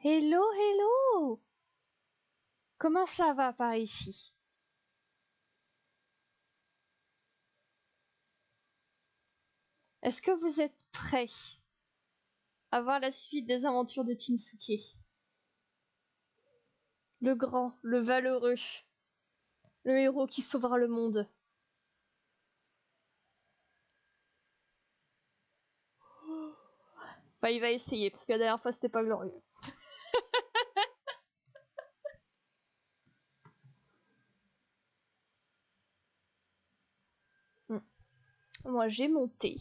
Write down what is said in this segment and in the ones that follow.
Hello, hello! Comment ça va par ici? Est-ce que vous êtes prêts à voir la suite des aventures de Tinsuke? Le grand, le valeureux, le héros qui sauvera le monde. Enfin, il va essayer, parce que la dernière fois, c'était pas glorieux. Moi, j'ai mon thé.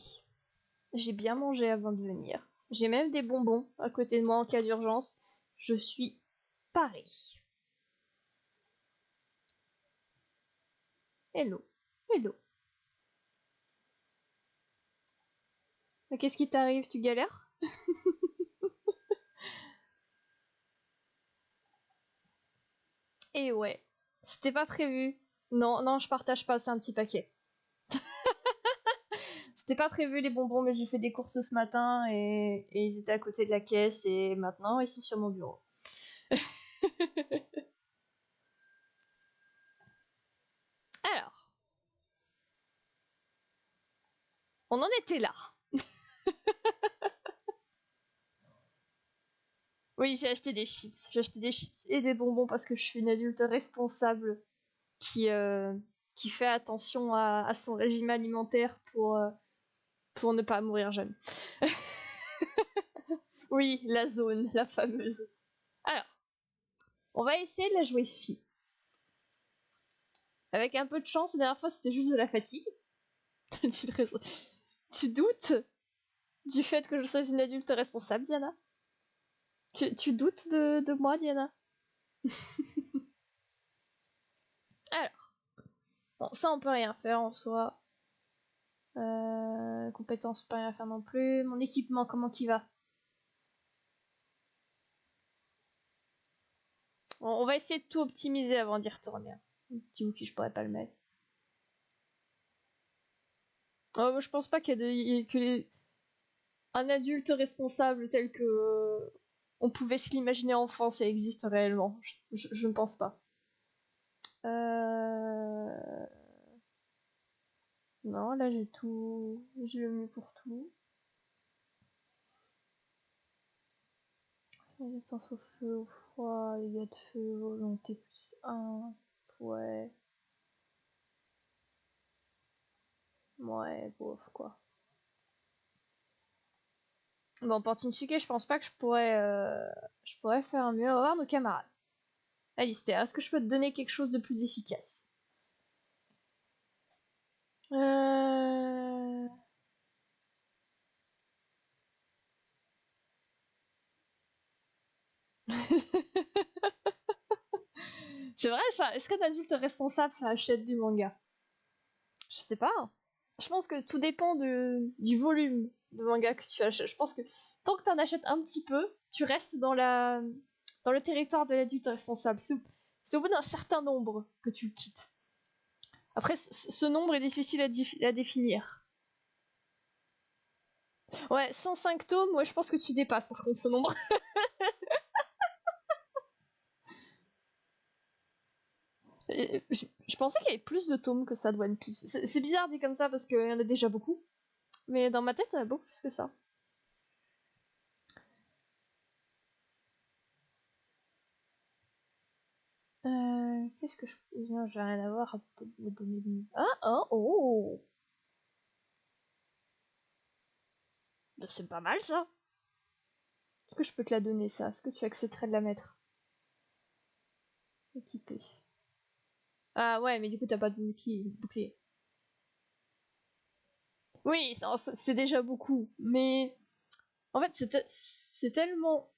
J'ai bien mangé avant de venir. J'ai même des bonbons à côté de moi en cas d'urgence. Je suis parée. Hello. Hello. Mais qu'est-ce qui t'arrive? Tu galères? Eh ouais. C'était pas prévu. Non, non, je partage pas, c'est un petit paquet. C'était pas prévu les bonbons, mais j'ai fait des courses ce matin et ils étaient à côté de la caisse et maintenant ils sont sur mon bureau. Alors, on en était là. Oui, j'ai acheté des chips. J'ai acheté des chips et des bonbons parce que je suis une adulte responsable qui, euh, qui fait attention à son régime alimentaire pour ne pas mourir jeune. Oui, la zone, la fameuse. Alors, on va essayer de la jouer fille. Avec un peu de chance, la dernière fois c'était juste de la fatigue. Tu doutes du fait que je sois une adulte responsable, Diana? Tu doutes de moi, Diana? Alors, bon, ça on peut rien faire en soi. Compétences, pas rien faire non plus. Mon équipement, comment qu'il va? Bon, on va essayer de tout optimiser avant d'y retourner. Un petit outil, je pourrais pas le mettre. Je pense pas qu'il y ait un adulte responsable tel que on pouvait se l'imaginer enfant, ça existe réellement. Je ne pense pas. Non, là j'ai tout. J'ai le mieux pour tout. Résistance au feu, au froid, dégâts de feu, volonté plus 1. Ouais. Ouais, bof quoi. Bon, pour Tinsuke, je pense pas que je pourrais faire mieux. On va voir nos camarades. Alistair, est-ce que je peux te donner quelque chose de plus efficace? Euh... C'est vrai ça? Est-ce qu'un adulte responsable, ça achète des mangas? Je sais pas. Je pense que tout dépend du volume de mangas que tu achètes. Je pense que tant que t'en achètes un petit peu, tu restes dans le territoire de l'adulte responsable. C'est au bout d'un certain nombre que tu le quittes. Après, ce nombre est difficile à définir. Ouais, 105 tomes, ouais, je pense que tu dépasses par contre ce nombre. Je pensais qu'il y avait plus de tomes que ça de One Piece. C'est bizarre dit comme ça parce qu'il y en a déjà beaucoup. Mais dans ma tête, il y en a beaucoup plus que ça. Qu'est-ce que je... Non, j'ai rien à voir à me donner... Ah, oh, oh! Bah, c'est pas mal, ça! Est-ce que je peux te la donner, ça? Est-ce que tu accepterais de la mettre? Équipée. Ah ouais, mais du coup, t'as pas de bouclier. Oui, c'est déjà beaucoup. Mais... En fait, c'est tellement...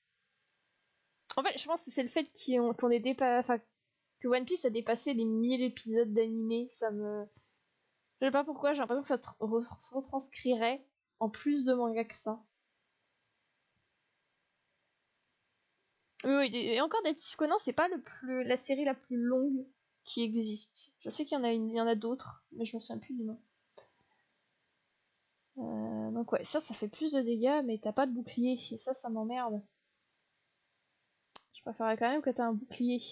En fait, je pense que c'est le fait qu'on ait dépassé... Enfin, que One Piece a dépassé les 1000 épisodes d'animé. Ça me... Je sais pas pourquoi, j'ai l'impression que ça se retranscrirait en plus de manga que ça. Oui, oui, et encore Detective Conan, c'est pas la série la plus longue qui existe. Je sais il y en a d'autres, mais je me souviens plus du nom. Donc ouais, ça fait plus de dégâts, mais t'as pas de bouclier, et ça m'emmerde. Je préférerais quand même que t'aies un bouclier.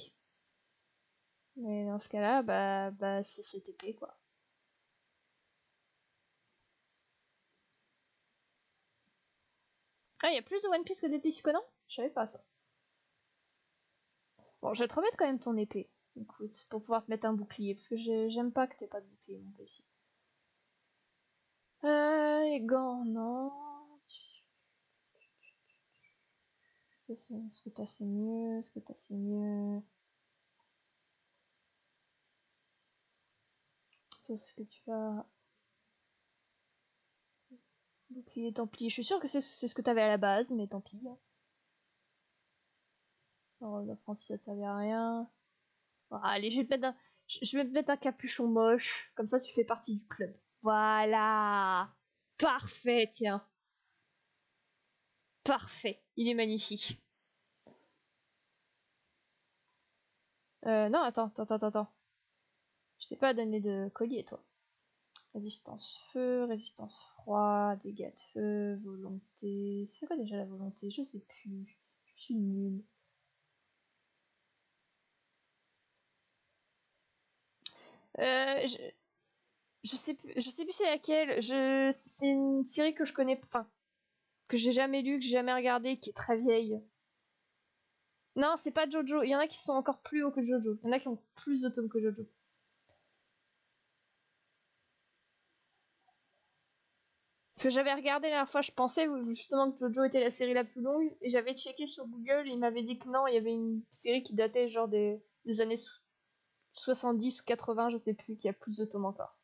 Mais dans ce cas-là, bah c'est TP quoi. Ah, il y a plus de One Piece que des tissus connantes? Je savais pas ça. Bon, je vais te remettre quand même ton épée. Écoute, pour pouvoir te mettre un bouclier, parce que j'aime pas que t'aies pas de bouclier, mon petit. Les gants, non. Est-ce que t'as c'est mieux? Est-ce que t'as c'est mieux? C'est ce que tu as. Bouclier, tant pis. Je suis sûre que c'est ce que t'avais à la base, mais tant pis. Alors, l'apprenti, ça te servait à rien. Bon, allez, je vais te mettre un capuchon moche. Comme ça, tu fais partie du club. Voilà. Parfait, tiens. Parfait. Il est magnifique. Non, attends. Je t'ai pas donné de collier, toi. Résistance feu, résistance froid, dégâts de feu, volonté. Ça fait quoi déjà la volonté? Je sais plus. Je suis nulle. Je, je sais plus c'est laquelle. C'est une série que je connais, enfin, que j'ai jamais lue, que j'ai jamais regardée, qui est très vieille. Non, c'est pas Jojo. Il y en a qui sont encore plus hauts que Jojo. Il y en a qui ont plus de tomes que Jojo. Parce que j'avais regardé la dernière fois, je pensais justement que Jojo était la série la plus longue, et j'avais checké sur Google, et il m'avait dit que non, il y avait une série qui datait genre des années 70 ou 80, je sais plus, qui a plus de tomes encore.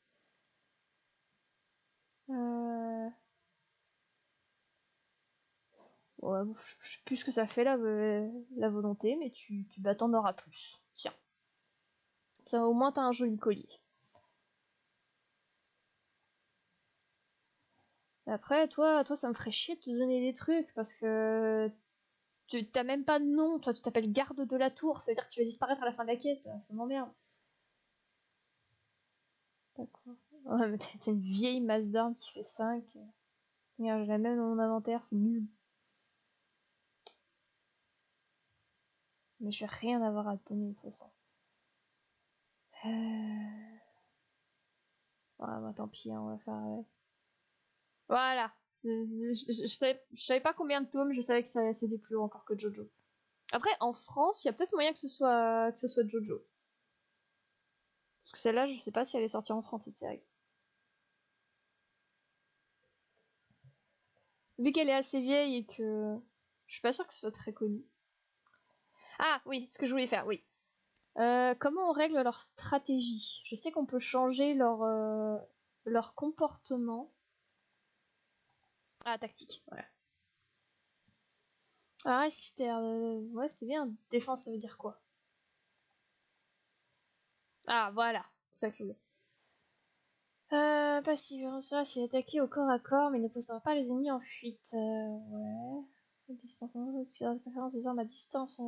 Euh... Ouais, je sais plus ce que ça fait la volonté, mais bah, t'en auras plus. Tiens, ça au moins t'as un joli collier. Après, toi, ça me ferait chier de te donner des trucs, parce que tu t'as même pas de nom, toi tu t'appelles garde de la tour, ça veut dire que tu vas disparaître à la fin de la quête, ça m'emmerde. D'accord. Ouais, mais t'as une vieille masse d'armes qui fait 5. Regarde, je la même dans mon inventaire, c'est nul. Mais je vais rien avoir à te donner de toute façon. Ouais, bah tant pis, hein, on va faire avec. Voilà. Je savais pas combien de tomes, je savais que c'était plus haut encore que Jojo. Après, en France, il y a peut-être moyen que ce soit Jojo. Parce que celle-là, je sais pas si elle est sortie en France, cette série. Vu qu'elle est assez vieille et que je suis pas sûre que ce soit très connu. Ah oui, ce que je voulais faire, oui. Comment on règle leur stratégie? Je sais qu'on peut changer leur comportement. Ah, tactique, voilà. Ah, résister, ouais, c'est bien. Défense, ça veut dire quoi? Ah, voilà, c'est ça que je voulais. Passive, réussira s'il est attaqué au corps à corps, mais ne posera pas les ennemis en fuite. Ouais. Distance, de préférence des armes à distance.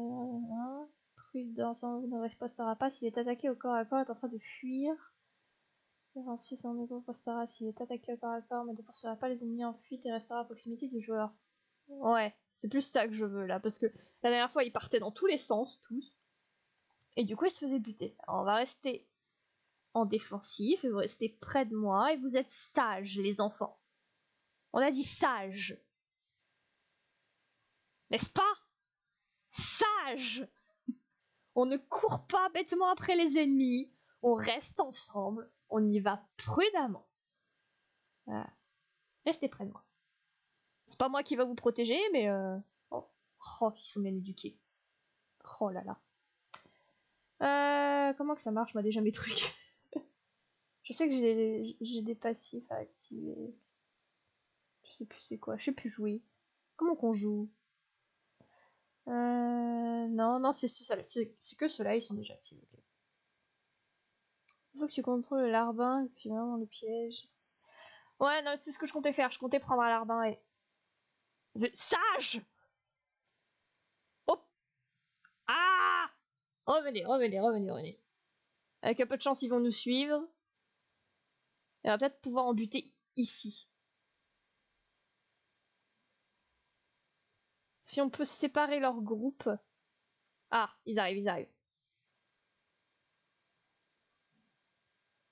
Prudence, ne ripostera pas s'il est attaqué au corps à corps, est en train de fuir. Défensif, son ne ripostera s'il est attaqué au corps à corps, mais ne poursuivra pas les ennemis en fuite et restera à proximité du joueur. Ouais, c'est plus ça que je veux là, parce que la dernière fois, ils partaient dans tous les sens, tous. Et du coup, ils se faisaient buter. Alors, on va rester en défensif, et vous restez près de moi, et vous êtes sages, les enfants. On a dit sages. N'est-ce pas? Sages! On ne court pas bêtement après les ennemis, on reste ensemble, on y va prudemment. Voilà. Restez près de moi. C'est pas moi qui va vous protéger, mais oh, oh ils sont bien éduqués. Oh là là. Comment que ça marche, moi, déjà mes trucs? Je sais que j'ai des passifs à activer. Je sais plus c'est quoi. Je sais plus jouer. Comment qu'on joue? Non, c'est que ceux-là, ils sont déjà actifs. Okay. Il faut que tu contrôles le larbin, puis vraiment le piège. Ouais, non, c'est ce que je comptais faire. Je comptais prendre un larbin et. Sage! Oh! Ah! Revenez. Avec un peu de chance, ils vont nous suivre. Et on va peut-être pouvoir en buter ici. Si on peut séparer leur groupe. Ah, ils arrivent, ils arrivent.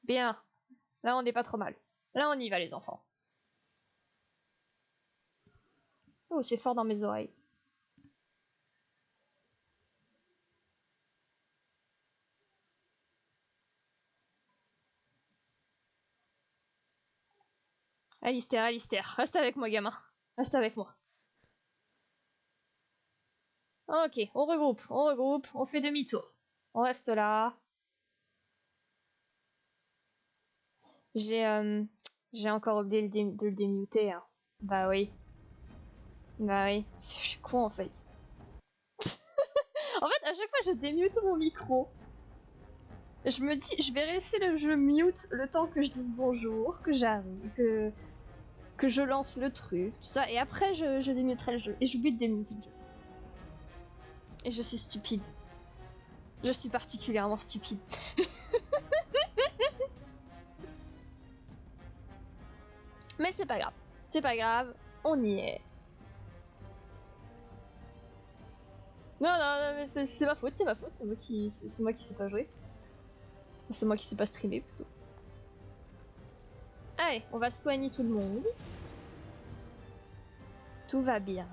Bien. Là, on n'est pas trop mal. Là, on y va, les enfants. Oh, c'est fort dans mes oreilles. Alistair, Alistair, reste avec moi, gamin. Reste avec moi. Ok, on regroupe, on fait demi-tour. On reste là. J'ai encore oublié de le démuter. Hein. Bah oui. Bah oui. Je suis con en fait. En fait, à chaque fois, je démute mon micro. Je me dis, je vais laisser le jeu mute le temps que je dise bonjour, que j'arrive, que je lance le truc, tout ça, et après je démuterai le jeu. Et j'oublie de démuter le jeu. Et je suis stupide. Je suis particulièrement stupide. Mais c'est pas grave. C'est pas grave, on y est. Non, non, non, mais c'est ma faute, c'est ma faute, c'est moi qui sais pas jouer. C'est moi qui sais pas streamer plutôt. Allez, on va soigner tout le monde. Tout va bien.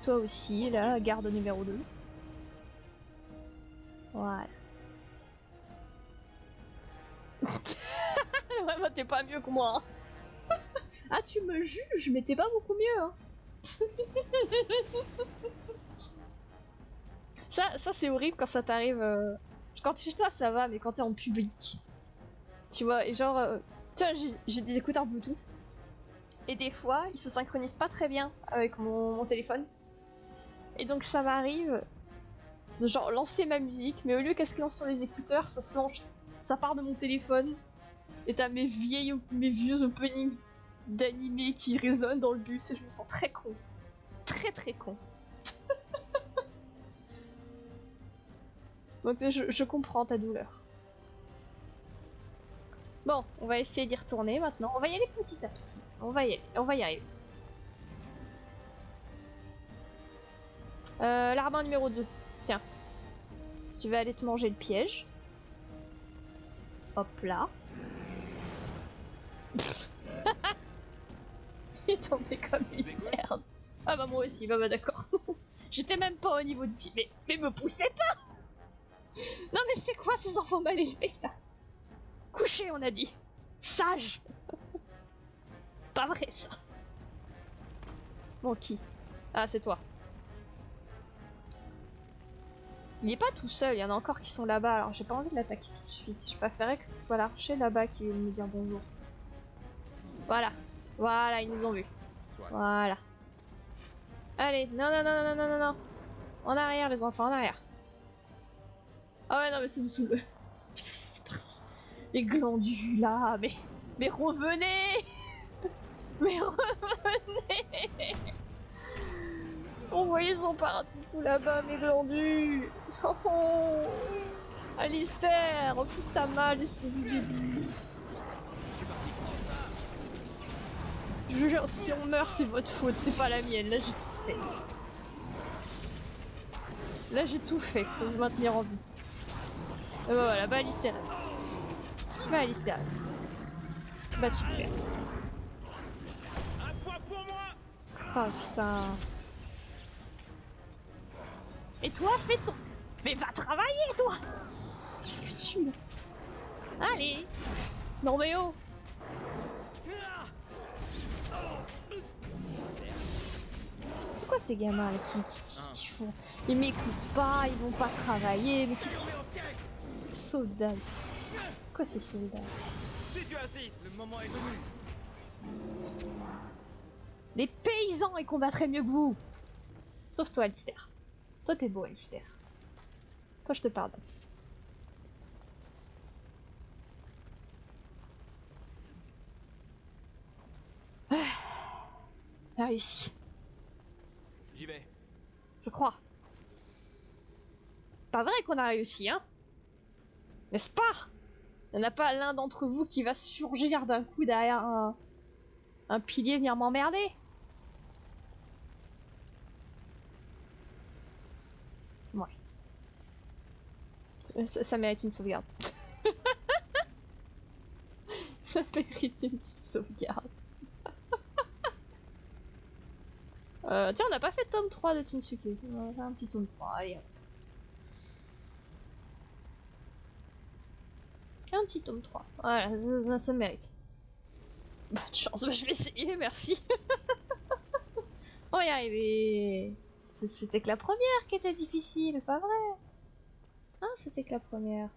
Toi aussi, là, garde numéro 2. Voilà. Ouais, bah t'es pas mieux que moi. Hein. Ah, tu me juges, mais t'es pas beaucoup mieux. Hein. Ça c'est horrible quand ça t'arrive. Quand t'es chez toi, ça va, mais quand t'es en public. Tu vois, et genre. Tu vois, j'ai des écouteurs Bluetooth. Et des fois, ils se synchronisent pas très bien avec mon téléphone. Et donc ça m'arrive de genre lancer ma musique, mais au lieu qu'elle se lance sur les écouteurs, ça part de mon téléphone. Et t'as mes vieux openings d'animés qui résonnent dans le bus et je me sens très con. Très très con. Donc je comprends ta douleur. Bon, on va essayer d'y retourner maintenant. On va y aller petit à petit. On va y arriver. L'arbre numéro 2. Tiens. Tu vas aller te manger le piège. Hop là. Il est tombé comme une merde. Ah bah moi aussi, bah d'accord. J'étais même pas au niveau du pied. Mais me poussez pas. Non mais c'est quoi ces enfants mal élevés là? Couché on a dit. Sage. Pas vrai ça. Bon qui? Ah c'est toi. Il est pas tout seul, il y en a encore qui sont là-bas, alors j'ai pas envie de l'attaquer tout de suite. Je préférais que ce soit l'archer là-bas qui vienne me dire bonjour. Voilà. Voilà, ils nous ont vus. Voilà. Allez, non, non, non, non, non, non, non. En arrière, les enfants, en arrière. Ah ouais, non, mais ça me saoule. C'est parti. Les glandus, là, mais revenez. Mais revenez. Pourquoi ils sont partis tout là-bas, mes glandus? Oh, Alistair, en plus t'as mal, espèce de début. Je vous jure, si on meurt, c'est votre faute, c'est pas la mienne. Là, j'ai tout fait. Là, j'ai tout fait pour vous maintenir en vie. Et bah voilà, bah Alistair. Bah Alistair. Bah super. Oh putain. Et toi, fais ton... Mais va travailler, toi. Qu'est-ce que tu... Allez. Non mais oh. C'est quoi ces gamins là qui font... Ils m'écoutent pas, ils vont pas travailler, mais qu'est-ce que... Soldats. Quoi ces soldats? Si tu insistes, le moment est venu. Les paysans, ils combattraient mieux que vous. Sauf toi, Alistair. Toi, t'es beau, Alistair. Toi, je te pardonne. Ah, réussi. J'y vais. Je crois. Pas vrai qu'on a réussi, hein? N'est-ce pas? Il n'y en a pas l'un d'entre vous qui va surgir d'un coup derrière un pilier venir m'emmerder? Ça mérite une sauvegarde. Ça mérite une petite sauvegarde. Tiens, on n'a pas fait tome 3 de Tinsuke. On va faire un petit tome 3, allez hop. Un petit tome 3. Voilà, ça mérite. Bonne chance, je vais essayer, merci. On va y arriver. C'était que la première qui était difficile, pas vrai? Ah, c'était que la première.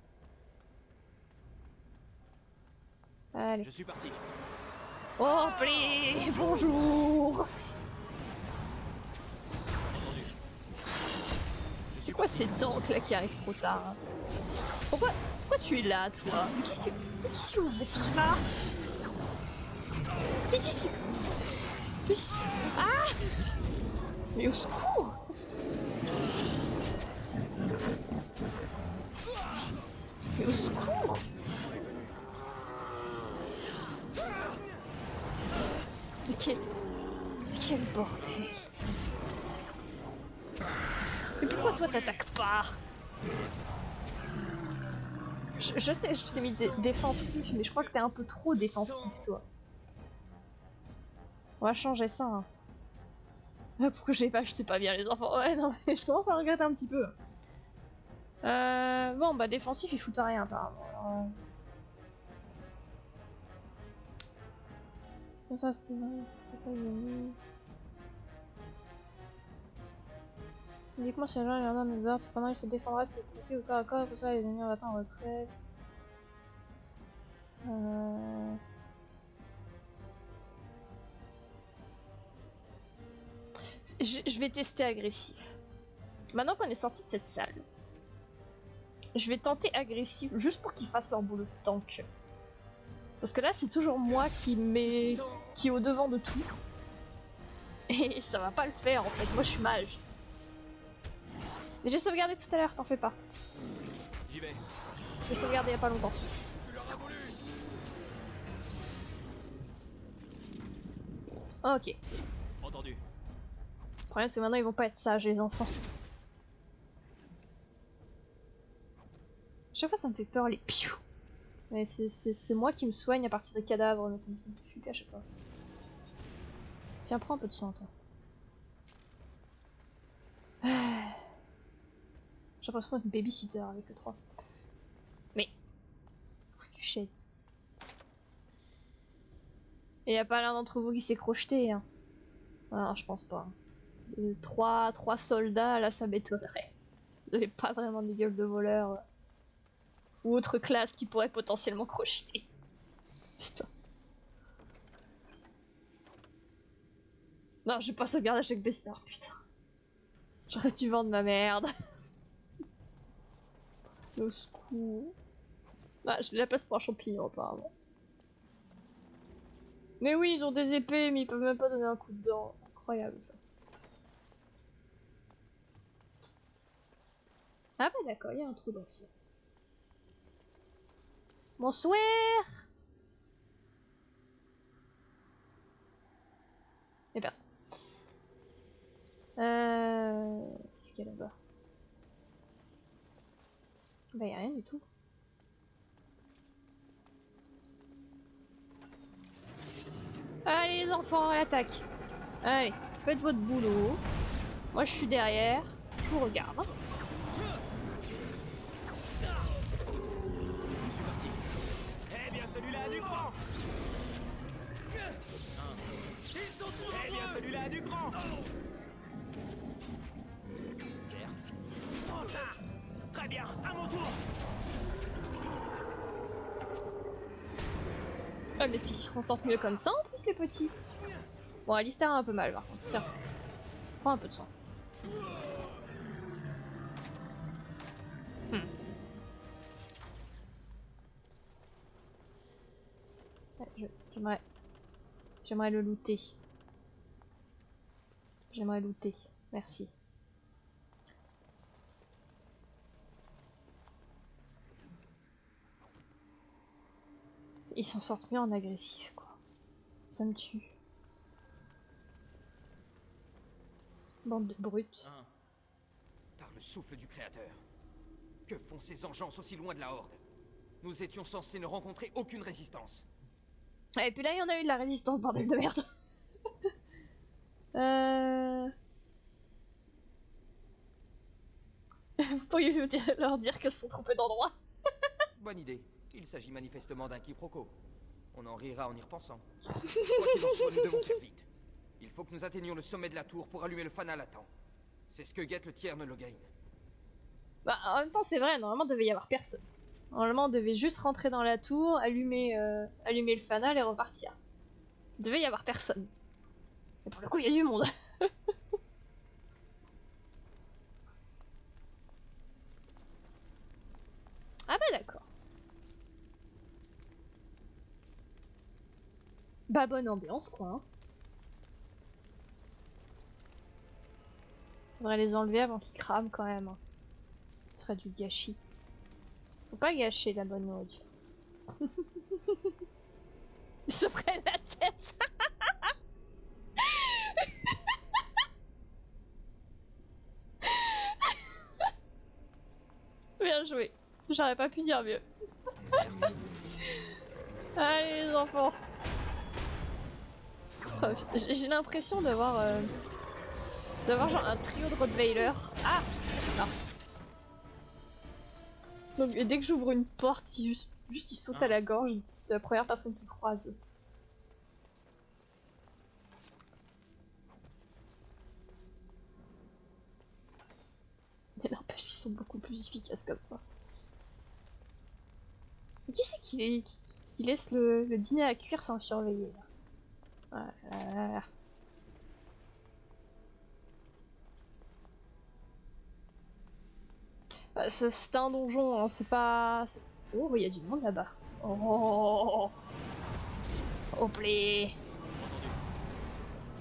Allez. Je suis parti. Oh, play, bonjour. C'est quoi ces tanks là qui arrivent trop tard hein? Pourquoi tu es là, toi? Mais qu'est-ce que vous faites tous là? Mais qu'est-ce que... Ah! Mais au secours! Mais au secours! Mais quel bordel! Mais pourquoi toi t'attaques pas? Je sais, je t'ai mis défensif, mais je crois que t'es un peu trop défensif, toi. On va changer ça. Hein. Pourquoi j'ai pas acheté pas bien les enfants? Ouais, non, mais je commence à regretter un petit peu. Bon, bah défensif, il fout à rien, apparemment. Alors, ça, c'était pas gagné. Uniquement si un joueur est en hasard, cependant il se défendra s'il est attaqué au corps à corps, pour ça les ennemis en battant en retraite. Je vais tester agressif. Maintenant qu'on est sorti de cette salle, je vais tenter agressif juste pour qu'ils fassent leur boulot de tank. Parce que là, c'est toujours moi qui est au devant de tout. Et ça va pas le faire en fait. Moi, je suis mage. J'ai sauvegardé tout à l'heure, t'en fais pas. J'y vais. J'ai sauvegardé il y a pas longtemps. Ok. Entendu. Le problème, c'est que maintenant, ils vont pas être sages, les enfants. Chaque fois, ça me fait peur, les piou. Mais c'est moi qui me soigne à partir des cadavres, mais ça me fait flipper à chaque fois. Tiens, prends un peu de soin, toi. J'ai l'impression d'être babysitter avec eux trois. Mais... Foutue chaise. Et y a pas l'un d'entre vous qui s'est crocheté, hein. Alors, je pense pas. Trois soldats, là, ça m'étonnerait. Vous avez pas vraiment des gueules de voleurs. Ou autre classe qui pourrait potentiellement crocheter. Putain. Non, je vais pas sauvegarder avec Besser, putain. J'aurais dû vendre ma merde. Au secours. Ah, je la place pour un champignon, apparemment. Mais oui, ils ont des épées, mais ils peuvent même pas donner un coup de dent. Incroyable, ça. Ah bah d'accord, il y a un trou dans le ciel. Bonsoir. Y'a personne. Qu'est-ce qu'il y a là-bas? Bah y'a rien du tout. Allez les enfants, à l'attaque. Allez, faites votre boulot. Moi je suis derrière, je vous regarde. Je suis parti. Eh bien celui-là a du grand. Ils sont trop nombreux. Eh bien celui-là a du grand. Certes. Prends ça. Très bien, à mon tour. Ah mais si, ils s'en sortent mieux comme ça en plus les petits. Bon, Alistair a un peu mal par contre. Tiens, prends un peu de soin. Ouais, j'aimerais le looter. J'aimerais looter. Merci. Ils s'en sortent mieux en agressif, quoi. Ça me tue. Bande de brutes. Par le souffle du créateur. Que font ces engeances aussi loin de la Horde? Nous étions censés ne rencontrer aucune résistance. Et puis là, il y en a eu de la résistance, bordel de merde. Vous pourriez leur dire qu'elles se sont trompées d'endroit. Bonne idée. Il s'agit manifestement d'un quiproquo. On en rira en y repensant. Quoi qu'il en soit, nous devons faire vite. Il faut que nous atteignions le sommet de la tour pour allumer le fanal à temps. C'est ce que guette le tiers de Loghain. Bah, en même temps, c'est vrai, normalement, il devait y avoir personne. Normalement, on devait juste rentrer dans la tour, allumer le fanal et repartir. Il devait y avoir personne. Et pour le coup, il y a du monde. Ah bah d'accord. Bah bonne ambiance quoi. Hein. Faudrait les enlever avant qu'ils crament quand même. Hein. Ce serait du gâchis. Faut pas gâcher la bonne nourriture. Ils se prennent la tête. Bien joué. J'aurais pas pu dire mieux. Allez les enfants. J'ai l'impression d'avoir genre un trio de Rottweiler. Ah non. Donc dès que j'ouvre une porte, juste il saute à la gorge de la première personne qui croise. Mais n'empêche qu'ils sont beaucoup plus efficaces comme ça. Mais qui c'est qui laisse le dîner à cuire sans surveiller là? Voilà. Bah, c'est un donjon, hein, c'est pas... Oh, il y a du monde là-bas. Oh, oh plaît.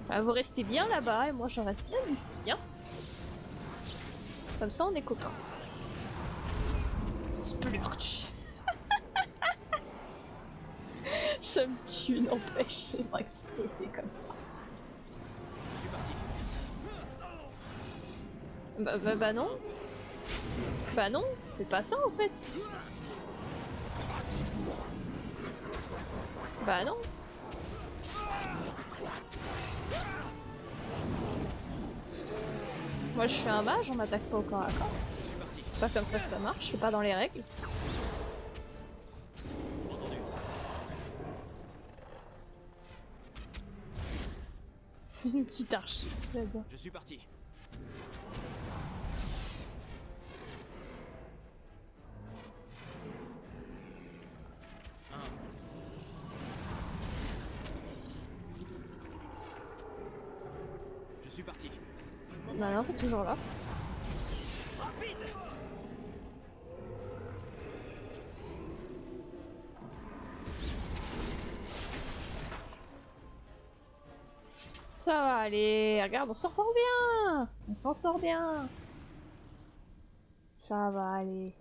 Bah, vous restez bien là-bas et moi je reste bien ici. Hein. Comme ça on est copains. Splurch. Ça me tue, n'empêche, je vais m'exploser comme ça. Je suis parti. Bah non. Bah non, c'est pas ça en fait. Bah non. Moi je suis un mage, on m'attaque pas au corps à corps. C'est pas comme ça que ça marche, c'est pas dans les règles. Une petite arche. Je suis parti. Je suis parti. Bah non, t'es toujours là. Rapide. Ça va aller, regarde, on s'en sort bien. On s'en sort bien. Ça va aller.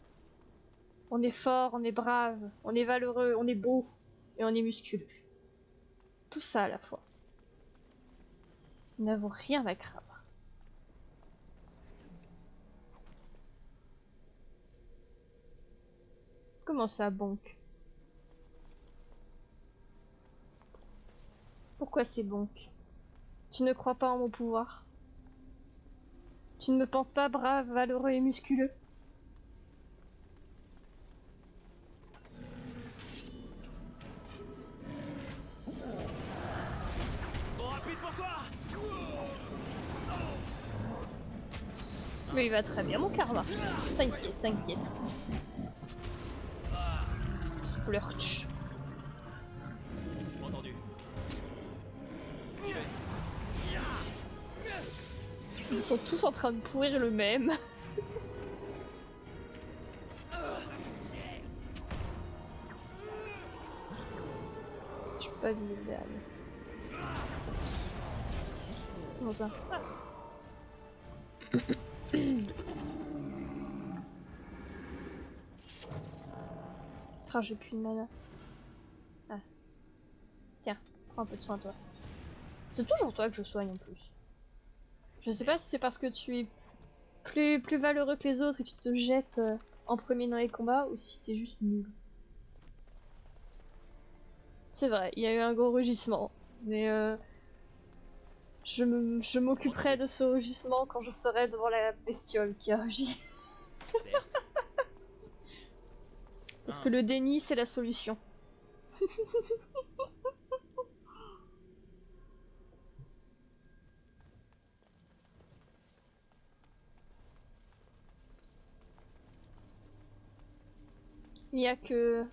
On est fort, on est brave, on est valeureux, on est beau et on est musculeux. Tout ça à la fois. Nous n'avons rien à craindre. Comment ça, Bonk? Pourquoi c'est Bonk? Tu ne crois pas en mon pouvoir? Tu ne me penses pas brave, valeureux et musculeux? Trop rapide pour toi. Mais il va très bien mon karma. T'inquiète, t'inquiète. Splurch. Entendu. Ils sont tous en train de pourrir le même. Je peux pas viser le dernier. Comment ça? Ah, j'ai plus de mana. Ah. Tiens, prends un peu de soin toi. C'est toujours toi que je soigne en plus. Je sais pas si c'est parce que tu es plus valeureux que les autres et tu te jettes en premier dans les combats ou si t'es juste nul. C'est vrai, il y a eu un gros rugissement. Mais je m'occuperai de ce rugissement quand je serai devant la bestiole qui a rugi. Certes. Parce que le déni, c'est la solution. Il n'y a que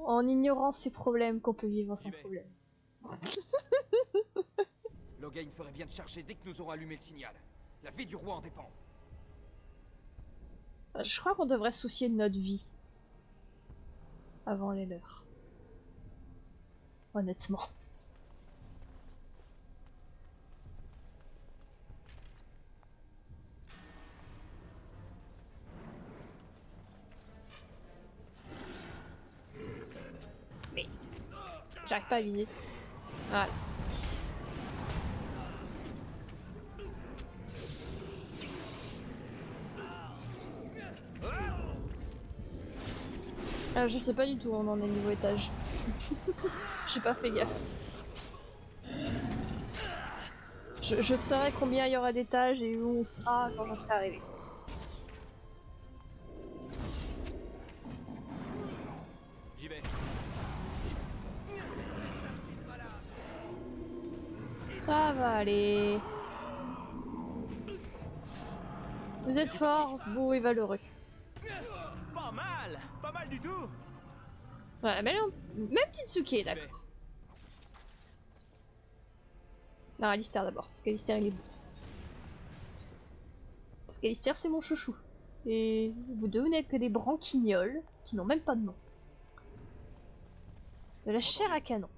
en ignorant ses problèmes qu'on peut vivre sans problème. Logain ferait bien de charger dès que nous aurons allumé le signal. La vie du roi en dépend. Je crois qu'on devrait se soucier de notre vie avant les leurs. Honnêtement. Mais j'arrive pas à viser. Voilà. Je sais pas du tout où on en est niveau étage. J'ai pas fait gaffe. Je saurai combien il y aura d'étages et où on sera quand j'en serai arrivé. J'y vais. Ça va aller. Vous êtes fort, beau et valeureux. Pas mal du tout. Voilà, mais même Titsuki, d'accord. Non, Alistair d'abord, parce qu'Alistair il est beau. Parce qu'Alistair c'est mon chouchou. Et vous deux n'êtes que des branquignoles qui n'ont même pas de nom. De la chair à canon.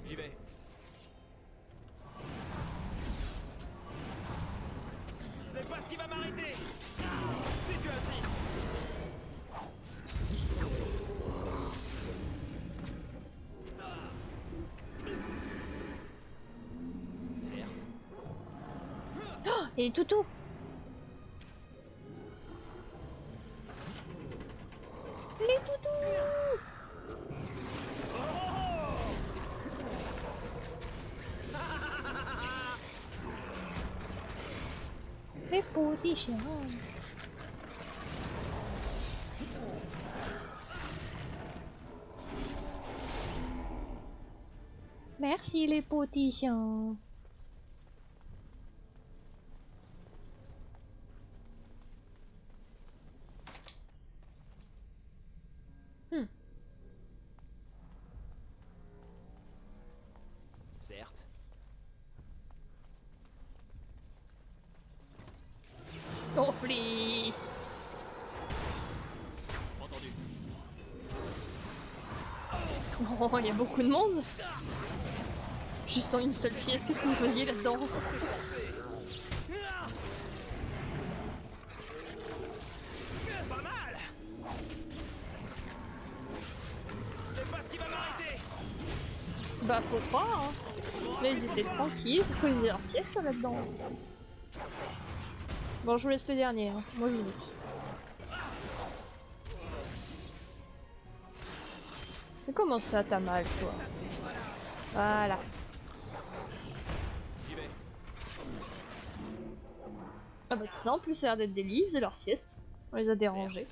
J'y vais. Ce n'est pas ce qui va m'arrêter. Si tu insistes. Certes. Oh, et les toutous. Les toutous. Les petits chiens. Merci les petits chiens. Certes. Oh, please. Entendu. Oh, il y a beaucoup de monde. Juste en une seule pièce, qu'est-ce que vous faisiez là-dedans? Pas mal. C'est pas ce qui va m'arrêter. Bah faut pas, hein. Là ils étaient tranquilles, c'est ce qu'ils faisaient leur sieste là-dedans. Bon, je vous laisse le dernier, hein. Moi je doute. Mais comment ça t'as mal, toi? Voilà. J'y vais. Ah bah c'est ça, en plus ça a l'air d'être des livres, c'est leur sieste. On les a dérangés.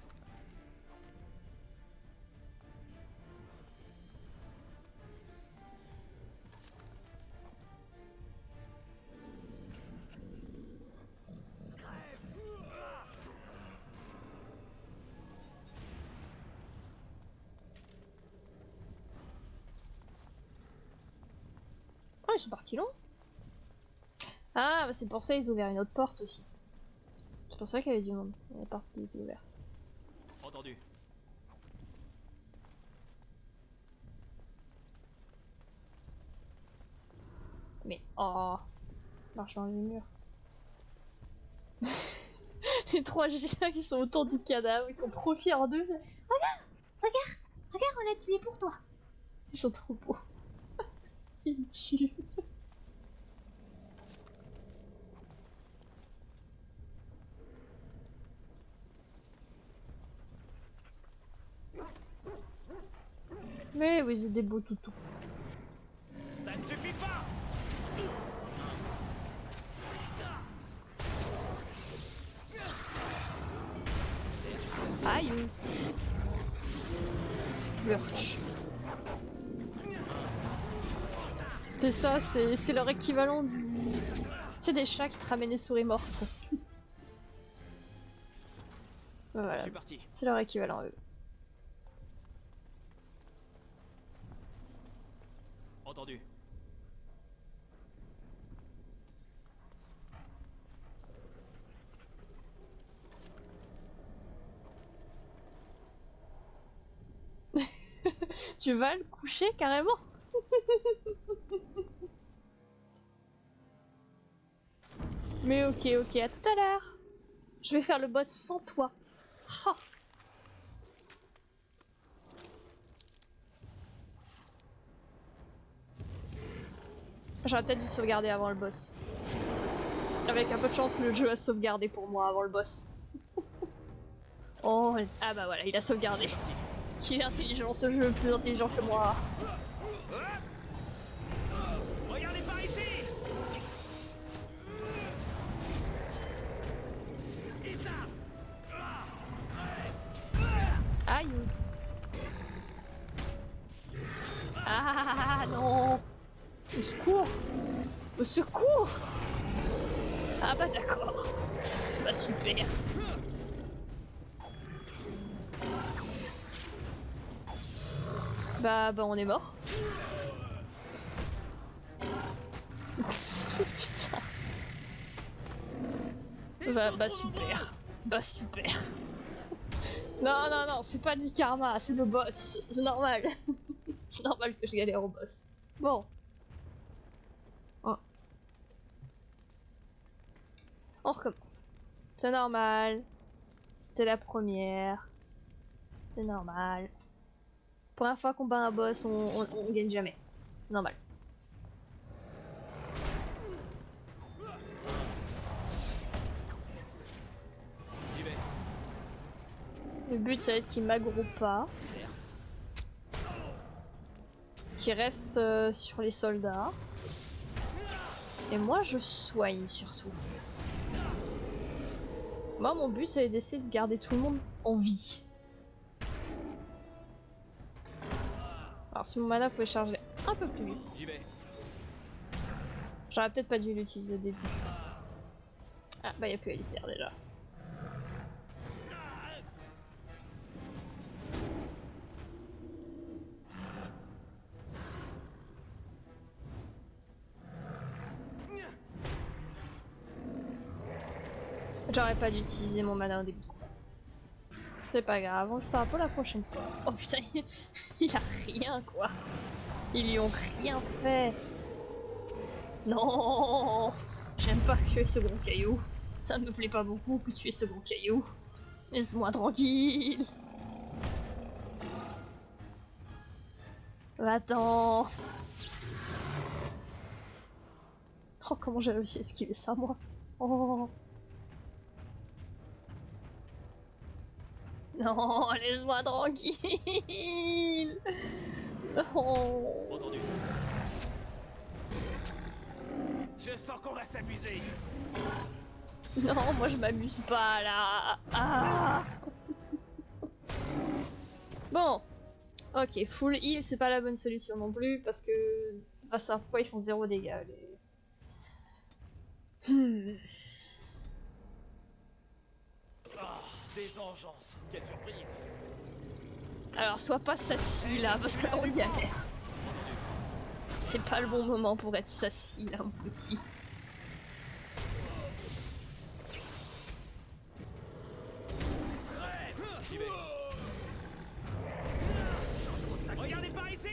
Ah, ils sont partis long. Ah, bah c'est pour ça qu'ils ont ouvert une autre porte aussi. C'est pour ça qu'il y avait du monde. La porte qui était ouverte. Entendu. Mais oh, marche dans les murs. Les trois géants qui sont autour du cadavre, ils sont trop fiers d'eux. Regarde, regarde, regarde, on l'a tué pour toi. Ils sont trop beaux. Il me tue. Mais vous êtes des beaux toutous. Ça ne suffit pas. Aïe. Splurch. C'est ça, c'est leur équivalent du... C'est des chats qui te ramènent des souris mortes. Voilà, Je suis parti. c'est leur équivalent eux. Entendu. Tu vas le coucher carrément? Mais ok, à tout à l'heure. Je vais faire le boss sans toi. Ha. J'aurais peut-être dû sauvegarder avant le boss. Avec un peu de chance, le jeu a sauvegardé pour moi avant le boss. Oh, ah bah voilà, il a sauvegardé. Il est intelligent ce jeu, plus intelligent que moi. Regardez par ici. Aïe. Ah non. Au secours. Au secours. Ah bah d'accord. Bah super. Bah on est mort. Putain. Bah super. Bah super. Non, c'est pas du karma, c'est le boss. C'est normal. C'est normal que je galère au boss. Bon. Oh. On recommence. C'est normal. C'était la première. C'est normal. Première fois qu'on bat un boss, on gagne jamais. Normal. J'y vais. Le but, ça va être qu'il m'aggro pas. Qu'il reste sur les soldats. Et moi, je soigne surtout. Moi, mon but, c'est d'essayer de garder tout le monde en vie. Alors, si mon mana pouvait charger un peu plus vite. J'y vais. J'aurais peut-être pas dû l'utiliser au début. Ah, bah, y'a plus Alistair déjà. J'aurais pas dû utiliser mon mana au début de combat. C'est pas grave, on le saura pour la prochaine fois. Oh putain, il a rien quoi. Ils lui ont rien fait. Non, j'aime pas que tu aies ce gros caillou. Ça me plaît pas beaucoup que tu aies ce gros caillou. Laisse-moi tranquille. Va-t'en. Oh, comment j'ai réussi à esquiver ça, moi. Oh. Non, laisse-moi tranquille. Non. Entendu. Je sens qu'on va s'amuser. Non, moi je m'amuse pas là. Ah. Bon. Ok, full heal, c'est pas la bonne solution non plus parce que. Enfin, ça, pourquoi ils font 0 dégâts les... Ah, des engences. Quelle surprise. Alors, sois pas sassy là parce que là on galère. C'est pas le bon moment pour être sassy là, mon petit. J'y vais. Regardez par ici.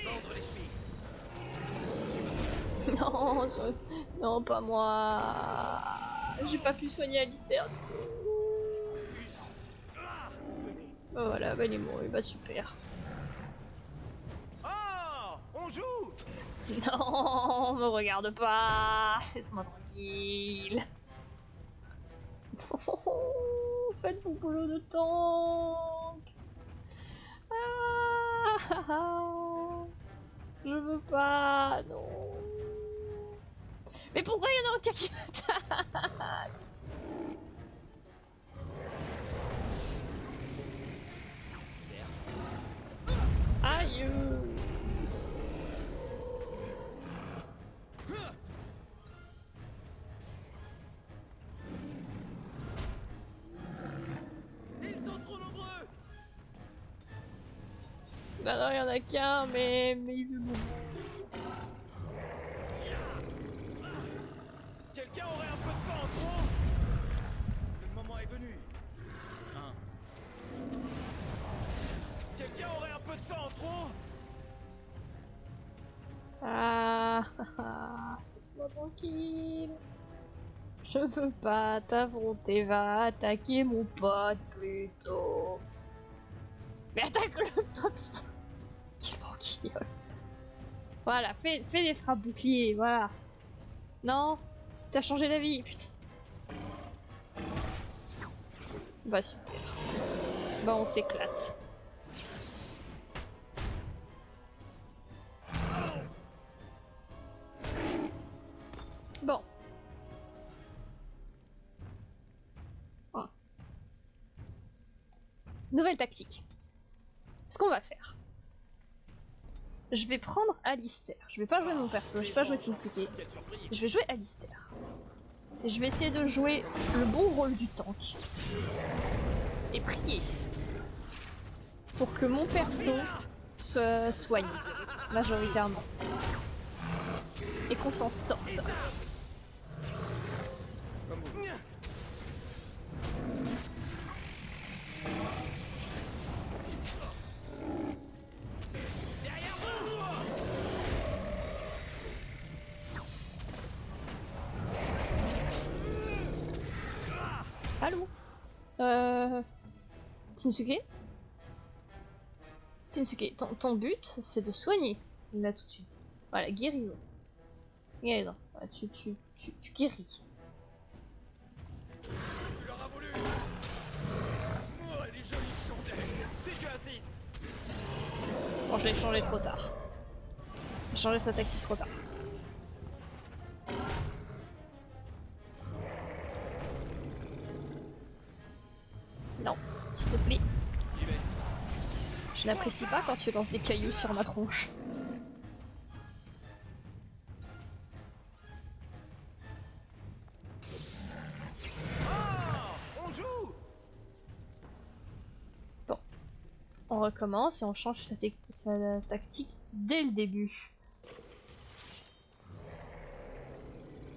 Non, non, pas moi. J'ai pas pu soigner Alistair. Oh, voilà, bah il est mort, bah super. Oh, on joue. Non, me regarde pas, laisse-moi tranquille. Non, faites vos boulot de tank. Je veux pas, non. Mais pourquoi il y en a aucun qui m'attaque? Aïe. Ils sont trop nombreux. Bah non, il y en a qu'un, mais il veut beaucoup. Quelqu'un aurait un peu de sang en trop? Le moment est venu. Quelqu'un aurait un peu de sang en trop? Ah, laisse-moi tranquille. Je veux pas t'affronter, va attaquer mon pote plutôt. Mais attaque-le, toi, putain. Quel banquier. Voilà, fais des frappes boucliers, voilà. Non, t'as changé d'avis, putain. Bah super. Bah on s'éclate. Bon. Ah. Nouvelle tactique. Ce qu'on va faire. Je vais prendre Alistair. Je vais pas jouer mon perso, je vais pas jouer Tinsuke. Je vais jouer Alistair. Et je vais essayer de jouer le bon rôle du tank. Et prier. Pour que mon perso se soigne. Majoritairement. Et qu'on s'en sorte. Allô Tinsuke Tinsuke, ton but, c'est de soigner. Là, tout de suite. Voilà, guérison. Guérison. Voilà, tu guéris. Tu leur as voulu. Oh, les jolies chandelles. Si tu insistes. Bon, je l'ai changé trop tard. J'ai changé sa tactique trop tard. Non, s'il te plaît. Je n'apprécie pas quand tu lances des cailloux sur ma tronche. On joue. Bon. On recommence et on change sa tactique dès le début.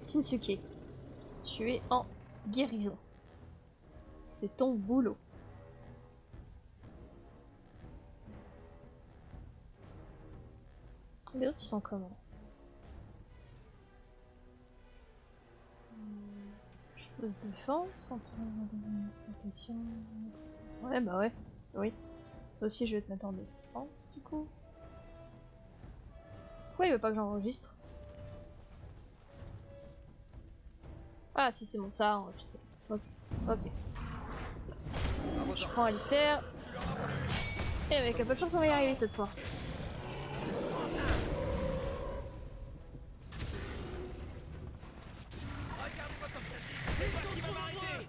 Shinsuke, tu es en guérison. C'est ton boulot. Les autres, ils sont comment? Je pose défense, application. Ouais, bah ouais, oui. Toi aussi, je vais te mettre en défense, du coup. Pourquoi il veut pas que j'enregistre? Ah, si c'est bon, ça a enregistré. Ok, ok. Je prends Alistair. Et avec un peu de chance, on va y arriver cette fois. Regarde-moi comme ça. C'est pas ce qui va m'arrêter.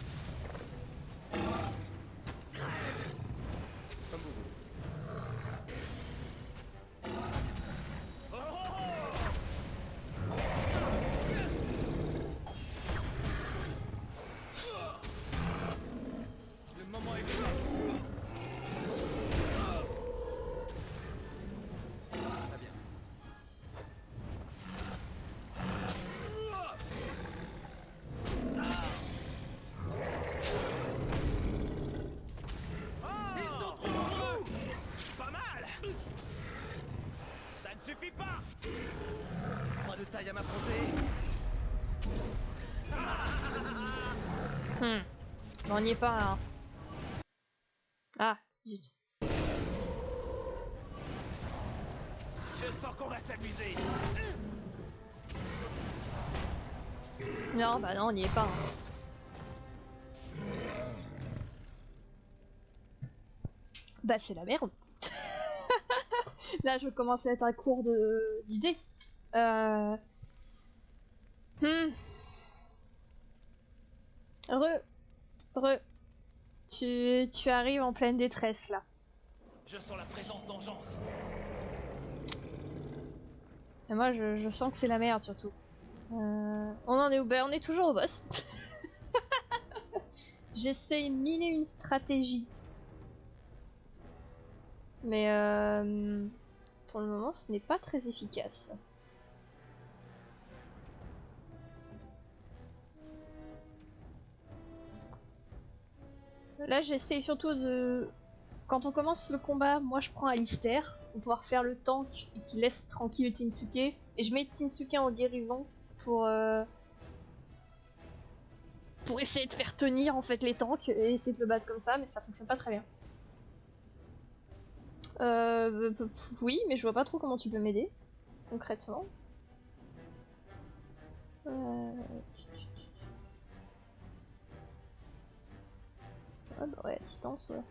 Comme vous voulez. Le moment est venu. Très bien. Ils sont trop nombreux. Pas mal. Ça ne suffit pas. Pas de taille à m'affronter. Mais on n'y est pas, hein. Ah, zut. Je sens qu'on va s'amuser. Non, bah non, on n'y est pas. Bah c'est la merde. Là, je commence à être à court d'idées. Euh... Hmm. Tu arrives en pleine détresse là. Je sens la présence d'Engeance. Et moi, je sens que c'est la merde surtout. On en est où? Bah, on est toujours au boss. J'essaye mille et une stratégies. Mais pour le moment, ce n'est pas très efficace. Là, j'essaye surtout de... Quand on commence le combat, moi je prends Alistair pour pouvoir faire le tank et qui laisse tranquille Tinsuke. Et je mets Tinsuke en guérison pour essayer de faire tenir en fait les tanks et essayer de le battre comme ça, mais ça fonctionne pas très bien. Oui, mais je vois pas trop comment tu peux m'aider, concrètement. Ah bah ouais, à distance, ouais.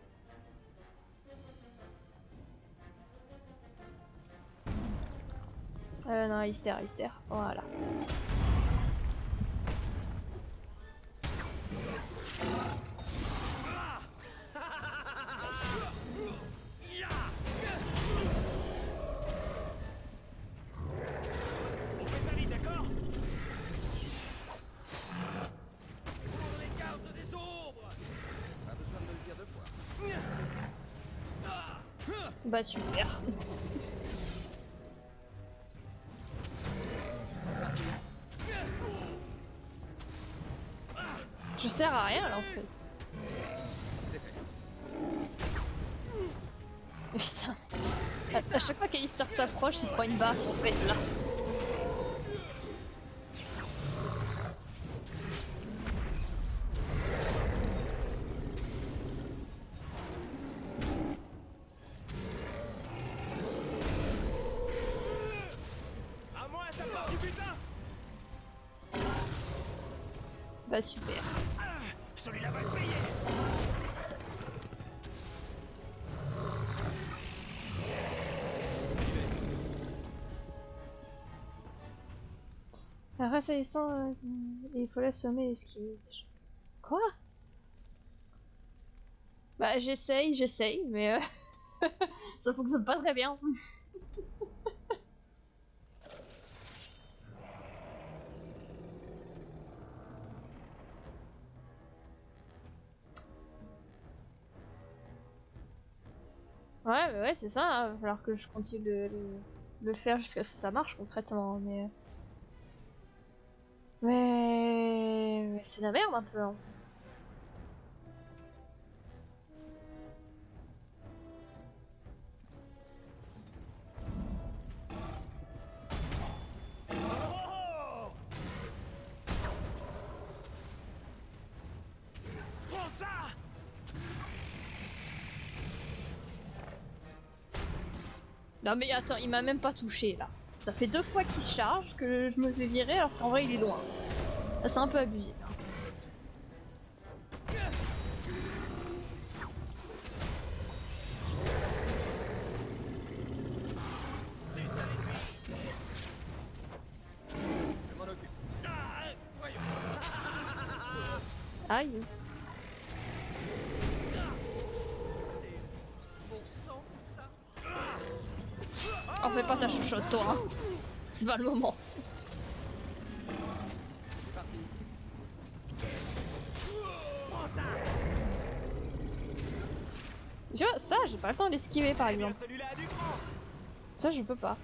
Non, Alistair, voilà. On fait ça vite, d'accord? Pour les gardes des ombres. Pas besoin de me le dire deux fois. Bah super. Je sers à rien là en fait. Putain. À chaque fois qu'Alistair s'approche, il prend une baffe en fait là. À moi, ça part du butin. Bah super. Celui-là va le payer. La race Alistair, il faut l'assommer et esquiver. Quoi? Bah j'essaye, mais ça fonctionne pas très bien. Ouais, mais ouais, c'est ça, hein. Il va falloir que je continue de le faire jusqu'à ce que ça marche concrètement, mais... Mais c'est la merde un peu, hein. Oh! Prends ça! Non mais attends, il m'a même pas touché là. Ça fait 2 fois qu'il se charge que je me fais virer alors qu'en vrai il est loin. Là, c'est un peu abusé. Hein. Je m'en occupe. Ah, voyons. Aïe. Mon sang, ça. En fais pas ta chouchotte toi. Hein. C'est pas le moment. C'est parti. Prends ça. Tu vois, ça j'ai pas le temps d'esquiver par Eh bien, exemple. celui-là a du grand. Ça je peux pas.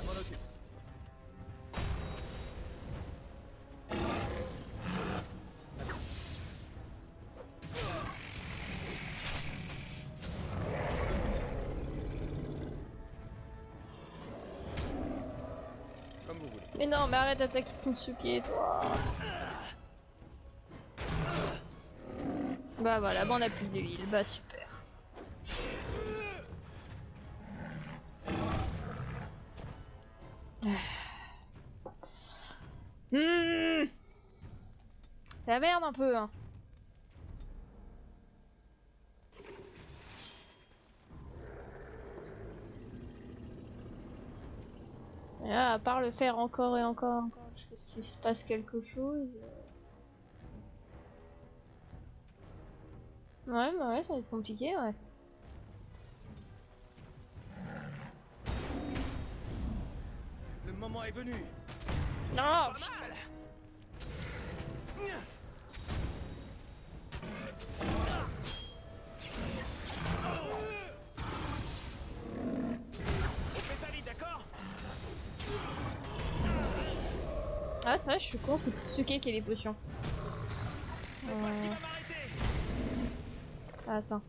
Je m'en occupe. Comme vous voulez. Mais non, mais arrête d'attaquer Tinsuke toi. Bah voilà, bon on a plus d'huile, bah super. La merde un peu, hein. Et là, à part le faire encore et encore et encore jusqu'à ce qu'il se passe quelque chose. Ouais, bah ouais, ça va être compliqué, ouais. Le moment est venu. Non, Pas putain. mal. On fait ça vite, d'accord? Ah, c'est vrai, je suis con, c'est Tsuke qui a les potions. C'est pas ce qui va m'arrêter. Attends.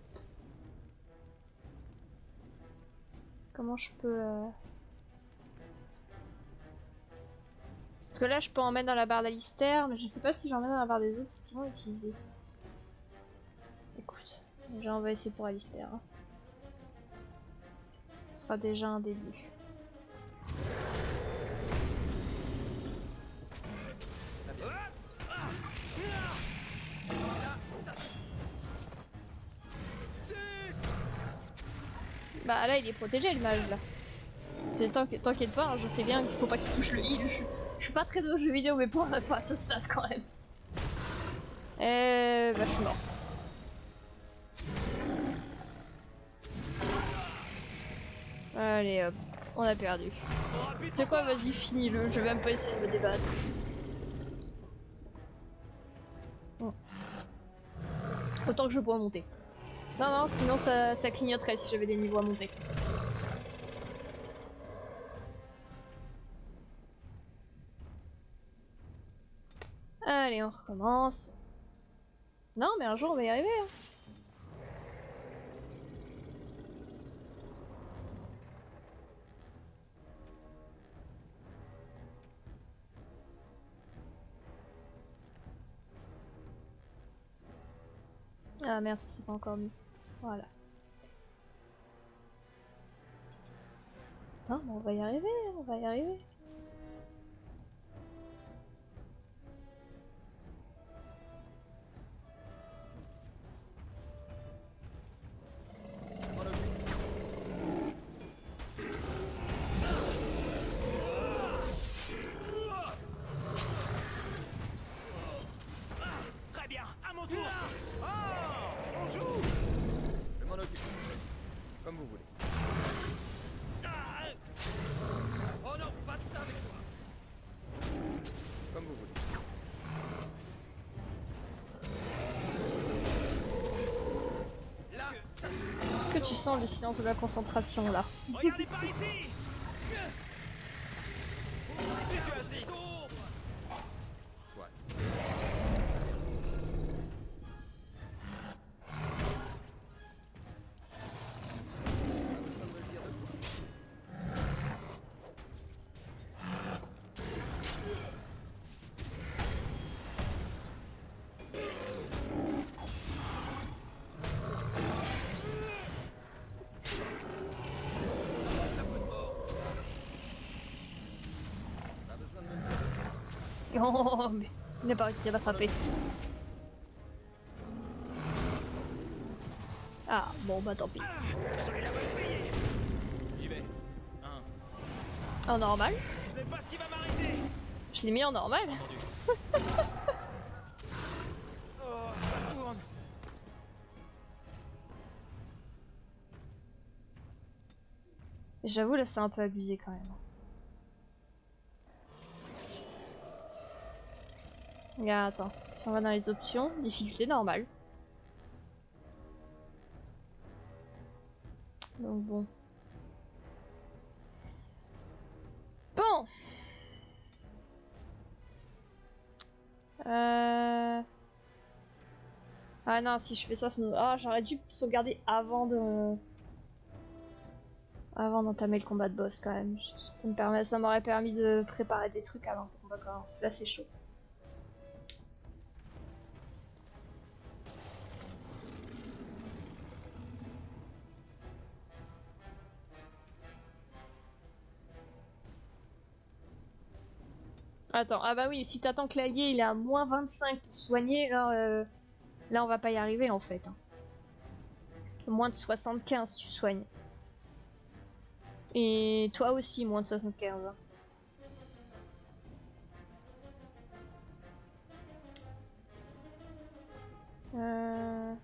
Comment je peux... Parce que là, je peux en mettre dans la barre d'Alistair, mais je sais pas si j'en mets dans la barre des autres, ce qu'ils vont utiliser. Écoute, déjà on va essayer pour Alistair. Hein. Ce sera déjà un début. Bah là, il est protégé le mage là. C'est t'inquiète pas, hein, je sais bien qu'il faut pas qu'il touche le heal. Je suis pas très de jeux vidéo, mais pas à ce stade quand même. Bah je suis morte. Allez hop, on a perdu. C'est quoi, vas-y, finis-le, je vais même pas essayer de me débattre. Bon. Autant que je pourrais monter. Non, sinon ça clignoterait si j'avais des niveaux à monter. Allez, on recommence. Non, mais un jour on va y arriver. Hein. Ah merde, ça c'est pas encore mis. Voilà. Non, mais on va y arriver, on va y arriver. Très bien, à mon tour. Oh, on joue. Je m'en occupe. Comme vous voulez. Oh non, pas de ça avec toi. Comme vous voulez. Là, ça Est-ce que tu sens le silence de la concentration là? regardez par ici. Situation sombre. Soit. Pas besoin de me Oh, mais il n'a pas réussi à m'attraper. Ah, bon bah tant pis. Celui-là va le payer. J'y vais. En normal? Ce n'est pas ce qui va m'arrêter. Je l'ai mis en normal. Oh, ça tourne. J'avoue là c'est un peu abusé quand même. Regarde, attends. Si on va dans les options, difficulté normale. Donc bon. Bon. Ah non, si je fais ça, ah, j'aurais dû sauvegarder avant d'entamer le combat de boss quand même. Ça m'aurait permis de préparer des trucs avant que le combat commence. Là, c'est chaud. Attends, ah bah oui, si t'attends que l'allié il est à moins 25 pour soigner, là on va pas y arriver en fait. Hein. Moins de 75 tu soignes. Et toi aussi, moins de 75. Hein.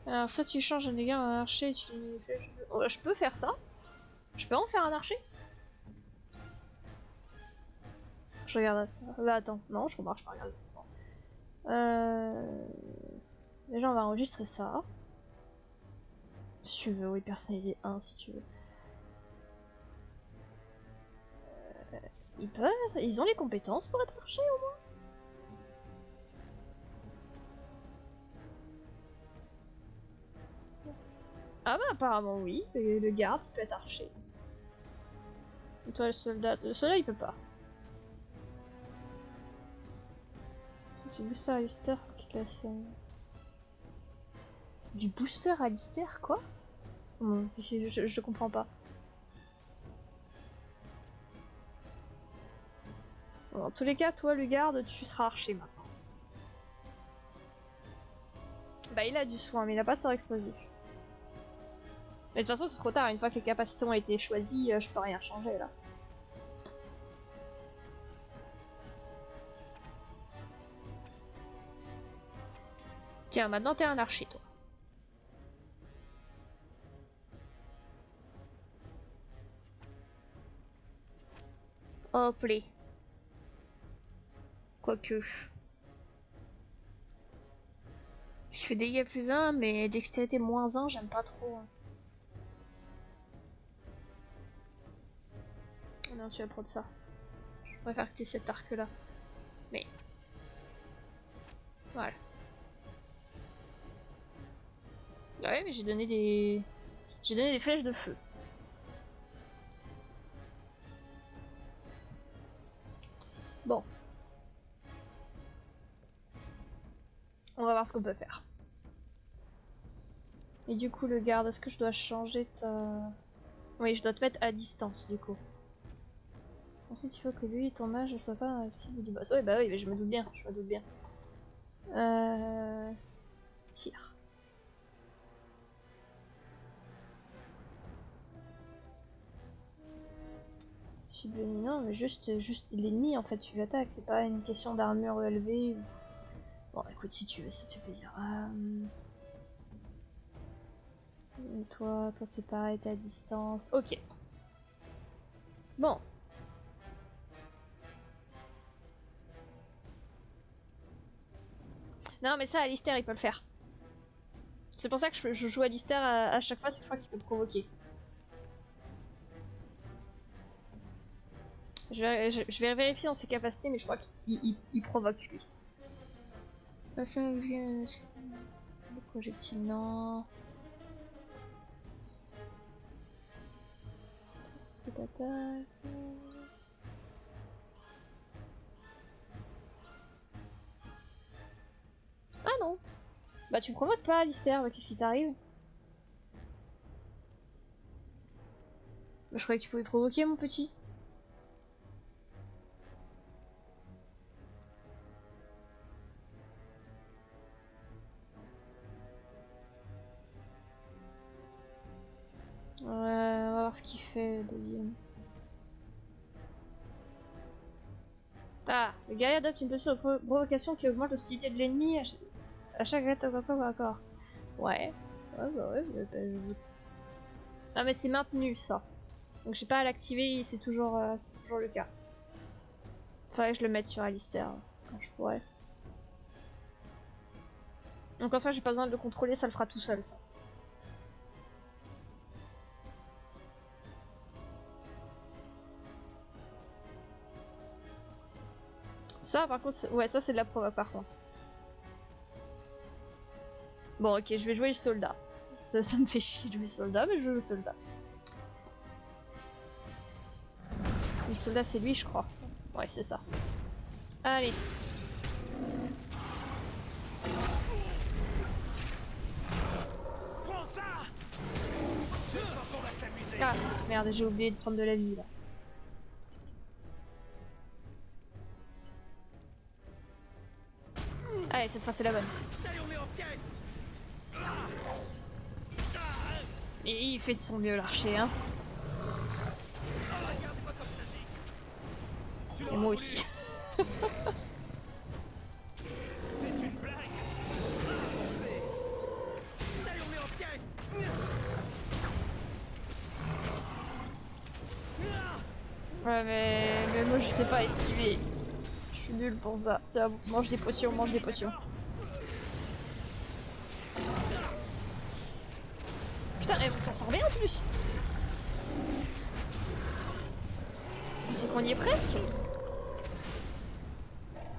Alors ça tu changes un dégât en archer et tu élimines les flèches. Oh, je peux faire ça? Je peux en faire un archer? Je regarde ça. Bah attends, non je remarque, je pas regarder. Déjà on va enregistrer ça. Si tu veux, oui, personnaliser 1 si tu veux. Ils peuvent, ils ont les compétences pour être archers au moins. Ah bah apparemment oui, le garde il peut être archer. Et toi le soldat il peut pas. Ça c'est booster Alistair, application. Du booster Alistair quoi? Je comprends pas. Bon, dans tous les cas, toi le garde, tu seras archer maintenant. Bah il a du soin, mais il a pas de sort explosif. Mais de toute façon c'est trop tard, une fois que les capacités ont été choisies, je peux rien changer là. Tiens, maintenant t'es un archer toi. Hop les. Quoique. Je fais dégâts plus 1, mais dextérité moins 1, j'aime pas trop. Hein. Non, tu vas prendre ça. Je préfère que tu aies cet arc là. Mais. Voilà. Ah ouais, mais j'ai donné des. J'ai donné des flèches de feu. Bon. On va voir ce qu'on peut faire. Et du coup, le garde, est-ce que je dois changer ta... Oui, je dois te mettre à distance, du coup. Ensuite, il faut que lui et ton mage ne soient pas dans la cible du boss. Ouais, bah oui, mais je me doute bien, je me doute bien. Tire. Cible non, mais juste l'ennemi, en fait, tu l'attaques. C'est pas une question d'armure élevée. Bon, écoute, si tu veux, ça te fait plaisir. Et toi c'est pareil, t'es à distance. Ok. Bon. Non, mais ça, Alistair, il peut le faire. C'est pour ça que je joue Alistair à chaque fois, c'est fois qu'il peut provoquer. Je vais vérifier dans ses capacités, mais je crois qu'il provoque lui. Ça le projectile, non. Cette attaque. Ah non. Bah tu me provoques pas, Alistair, bah, qu'est-ce qui t'arrive? Bah, je croyais que tu pouvais provoquer, mon petit. Ouais, on va voir ce qu'il fait le deuxième. Ah, le guerrier adopte une position de provocation qui augmente l'hostilité de l'ennemi à chaque attaque au corps à corps. Ouais, ouais, je veux. Ah mais c'est maintenu ça. Donc j'ai pas à l'activer, c'est toujours le cas. Faudrait que je le mette sur Alistair quand je pourrais. Donc en soi j'ai pas besoin de le contrôler, ça le fera tout seul ça. Ça par contre, ouais ça c'est de la provoque par contre. Bon ok, je vais jouer le soldat. Ça me fait chier de jouer le soldat, mais je joue le soldat. Le soldat c'est lui je crois. Ouais c'est ça. Allez. Prends ça. Je sens qu'on va s'amuser. Ah merde, j'ai oublié de prendre de la vie là. Allez, cette fois c'est la bonne. Taillons-les en pièces. Et il fait de son mieux l'archer, hein. Regardez-moi comme ça, Jake. Tu Et l'auras moi voulu. aussi. C'est une blague. Taillons-les en pièces. Ouais, mais moi je sais pas esquiver. Je suis nulle pour ça. Tiens, mange des potions, mange des potions. Putain, on s'en sort bien en plus. C'est qu'on y est presque.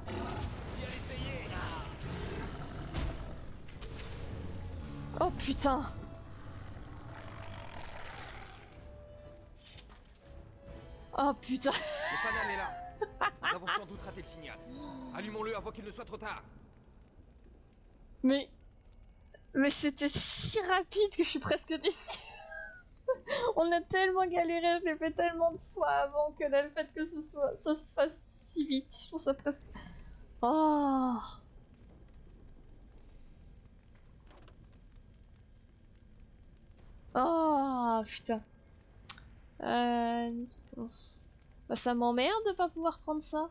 Bien essayé. Oh putain. Oh putain. Le fanal est là. Nous avons sans doute raté le signal. Allumons-le avant qu'il ne soit trop tard. Mais c'était si rapide que je suis presque déçue. On a tellement galéré, je l'ai fait tellement de fois avant que là le fait que ça se fasse si vite, je trouve ça presque. Oh. Oh putain. Bah, ça m'emmerde de pas pouvoir prendre ça.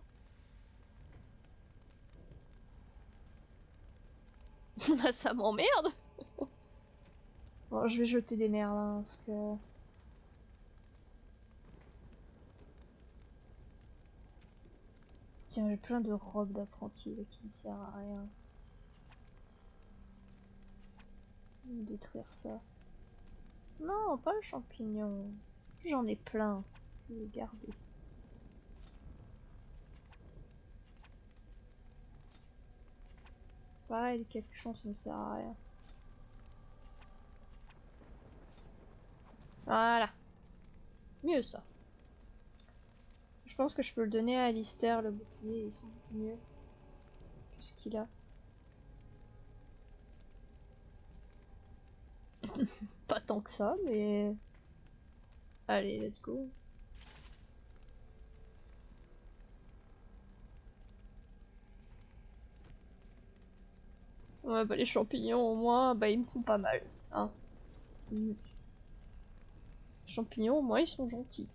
Bah ça m'emmerde. Bon, je vais jeter des merdes hein, parce que. Tiens, j'ai plein de robes d'apprenti là, qui ne servent à rien. Je vais détruire ça. Non, pas le champignon. J'en ai plein. Je vais les garder. Pareil, les capuchons, ça ne sert à rien. Voilà. Mieux ça. Je pense que je peux le donner à Alistair, le bouclier, c'est mieux que ce qu'il a. Pas tant que ça, mais... Allez, let's go. Ouais, bah les champignons, au moins, bah ils me font pas mal. Hein. Les champignons, au moins, ils sont gentils.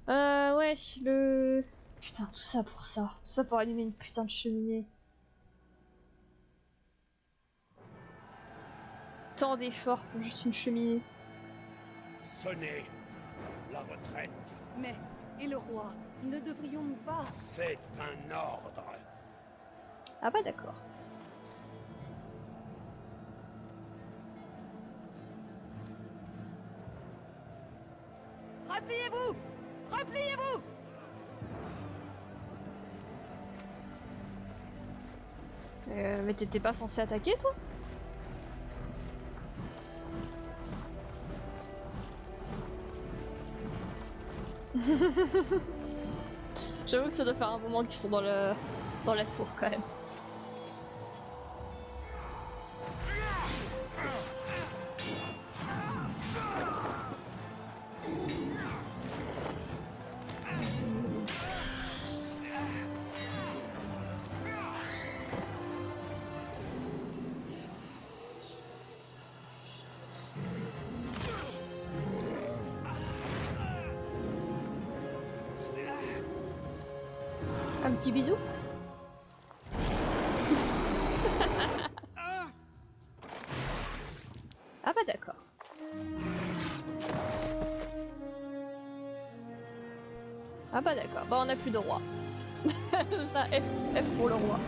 Ouais, le... Putain, tout ça pour ça. Tout ça pour allumer une putain de cheminée. Tant d'efforts pour juste une cheminée. Sonnez la retraite. Mais, et le roi, ne devrions-nous pas... C'est un ordre. Ah bah d'accord. Repliez-vous! Repliez-vous! Mais t'étais pas censé attaquer, toi? J'avoue que ça doit faire un moment qu'ils sont dans la tour quand même. Un petit bisou. Ah bah d'accord. Ah bah d'accord. Bah on a plus de roi. Ça F pour le roi.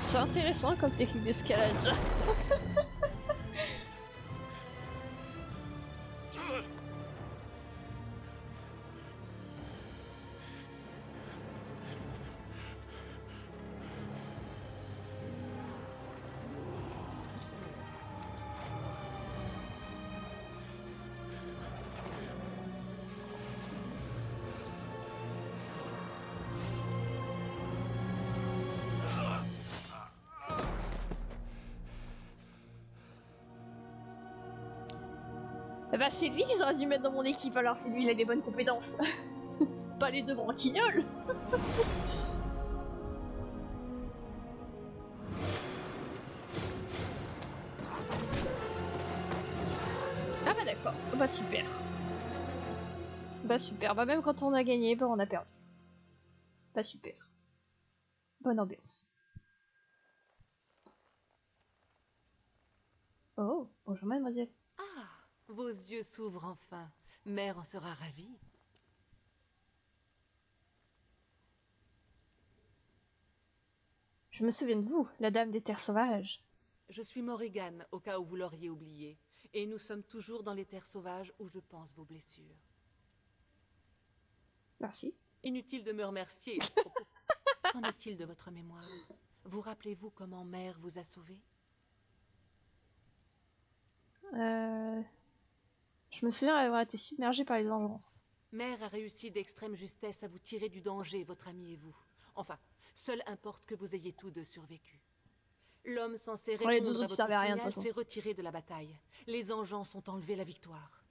C'est intéressant comme technique d'escalade. Eh bah c'est lui qu'ils auraient dû mettre dans mon équipe alors si lui il a des bonnes compétences. Pas les deux branquignoles. Ah bah d'accord, bah super. Bah super, bah même quand on a gagné, bah on a perdu. Bah super. Bonne ambiance. Oh, bonjour mademoiselle. Ah, vos yeux s'ouvrent enfin. Mère en sera ravie. Je me souviens de vous, la dame des terres sauvages. Je suis Morrigan, au cas où vous l'auriez oublié. Et nous sommes toujours dans les terres sauvages où je pense vos blessures. Merci. Inutile de me remercier à ce propos. Qu'en est-il de votre mémoire? Vous rappelez-vous comment Mère vous a sauvé? Je me souviens avoir été submergée par les engeances. Mère a réussi d'extrême justesse à vous tirer du danger, votre ami et vous. Enfin, seul importe que vous ayez tous deux survécu. L'homme censé Oh, les deux répondre à autres votre servaient à rien, de signal toute façon. s'est retiré de la bataille. Les engeances ont enlevé la victoire.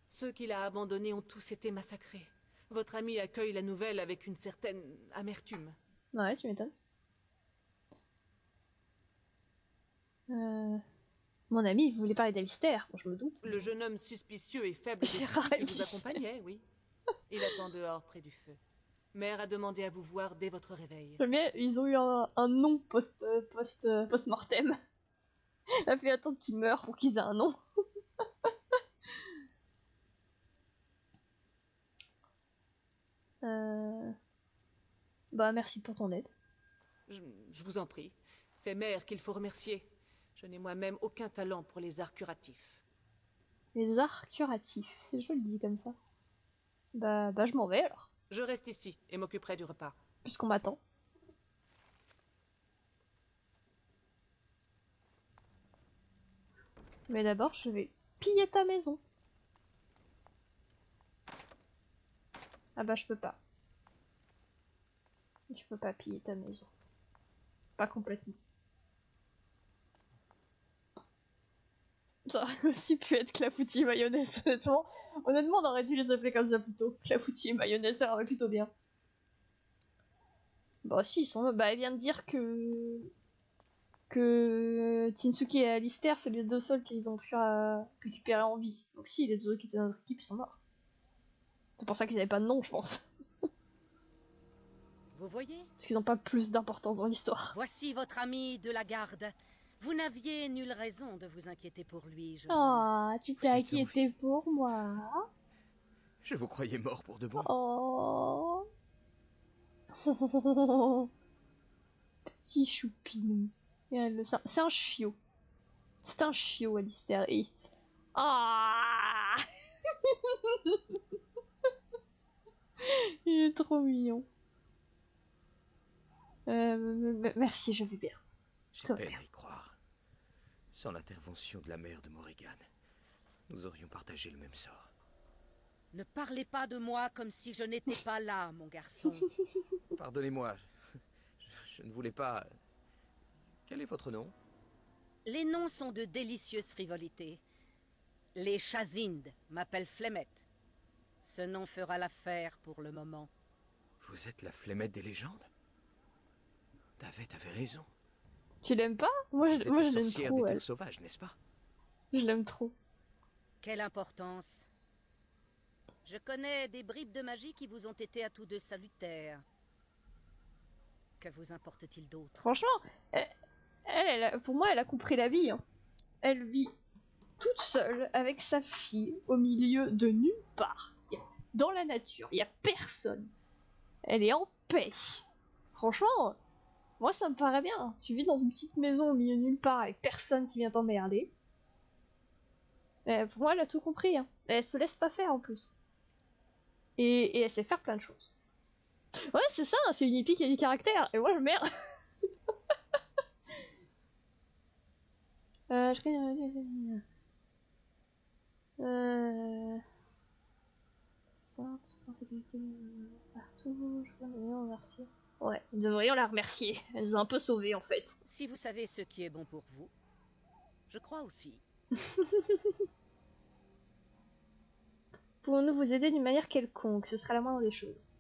Ceux qu'il a abandonnés ont tous été massacrés. Votre ami accueille la nouvelle avec une certaine amertume. Ouais, tu m'étonnes. Mon ami, vous voulez parler d'Alistair? Bon, je me doute. Le jeune homme suspicieux et faible d'esprit Gérard qui vous Alistair. accompagnait, oui. Il attend dehors près du feu. Mère a demandé à vous voir dès votre réveil. J'aime bien, ils ont eu un nom post-mortem. Elle a fait attendre qu'ils meurent pour qu'ils aient un nom. Bah, merci pour ton aide. Je vous en prie. C'est Mère qu'il faut remercier. Je n'ai moi-même aucun talent pour les arts curatifs. Les arts curatifs, c'est joli dit comme ça. Bah, je m'en vais alors, Je reste ici et m'occuperai du repas. puisqu'on m'attend. Mais d'abord, je vais piller ta maison. Ah bah, je peux pas. Je peux pas piller ta maison. Pas complètement. Ça aurait aussi pu être clafoutis et mayonnaise, honnêtement. Honnêtement, on aurait dû les appeler comme ça plutôt. Clafoutis et mayonnaise, ça aurait plutôt bien. Bah si, ils sont... Bah, elle vient de dire que Tinsuki et Alistair, c'est les deux seuls qu'ils ont pu récupérer en vie. Donc si, les deux autres qui étaient dans notre équipe, ils sont morts. C'est pour ça qu'ils avaient pas de nom, je pense. Vous voyez, Parce qu'ils ont pas plus d'importance dans l'histoire. voici votre ami de la garde. Vous n'aviez nulle raison de vous inquiéter pour lui, je... Ah, tu t'es Vous êtes inquiété pour moi. Je vous croyais mort pour de bon. Oh. Petit choupinou. C'est un chiot. C'est un chiot, Alistair. Et... Ah. Il est trop mignon. Merci, je vais bien. J'ai Tout va peine bien. à y croire. Sans l'intervention de la mère de Morrigan, nous aurions partagé le même sort. Ne parlez pas de moi comme si je n'étais pas là, mon garçon. Pardonnez-moi, je ne voulais pas... Quel est votre nom? Les noms sont de délicieuses frivolités. Les Chazindes m'appellent Flemette. Ce nom fera l'affaire pour le moment. Vous êtes la Flemette des légendes? David avait raison. Tu l'aimes pas? Moi, Vous je êtes l'aime la sorcière trop, des elle. terres sauvages, n'est-ce pas? Je l'aime trop. Quelle importance. Je connais des bribes de magie qui vous ont été à tous deux salutaires. Que vous importe-t-il d'autre? Franchement, pour moi, elle a compris la vie. Hein. Elle vit toute seule avec sa fille au milieu de nulle part. Dans la nature, il y a personne. Elle est en paix. Franchement, moi ça me paraît bien. Tu vis dans une petite maison au milieu de nulle part avec personne qui vient t'emmerder. Pour moi, elle a tout compris. Hein. Elle se laisse pas faire en plus. Et elle sait faire plein de choses. Ouais, c'est ça, c'est une hippie qui a du caractère. Et moi, je merde. Je connais... sécurité partout, je devrais la remercier. Ouais, nous devrions la remercier. Elle nous a un peu sauvés en fait. Si vous savez ce qui est bon pour vous, je crois aussi. Pouvons-nous vous aider d'une manière quelconque? Ce sera la moindre des choses.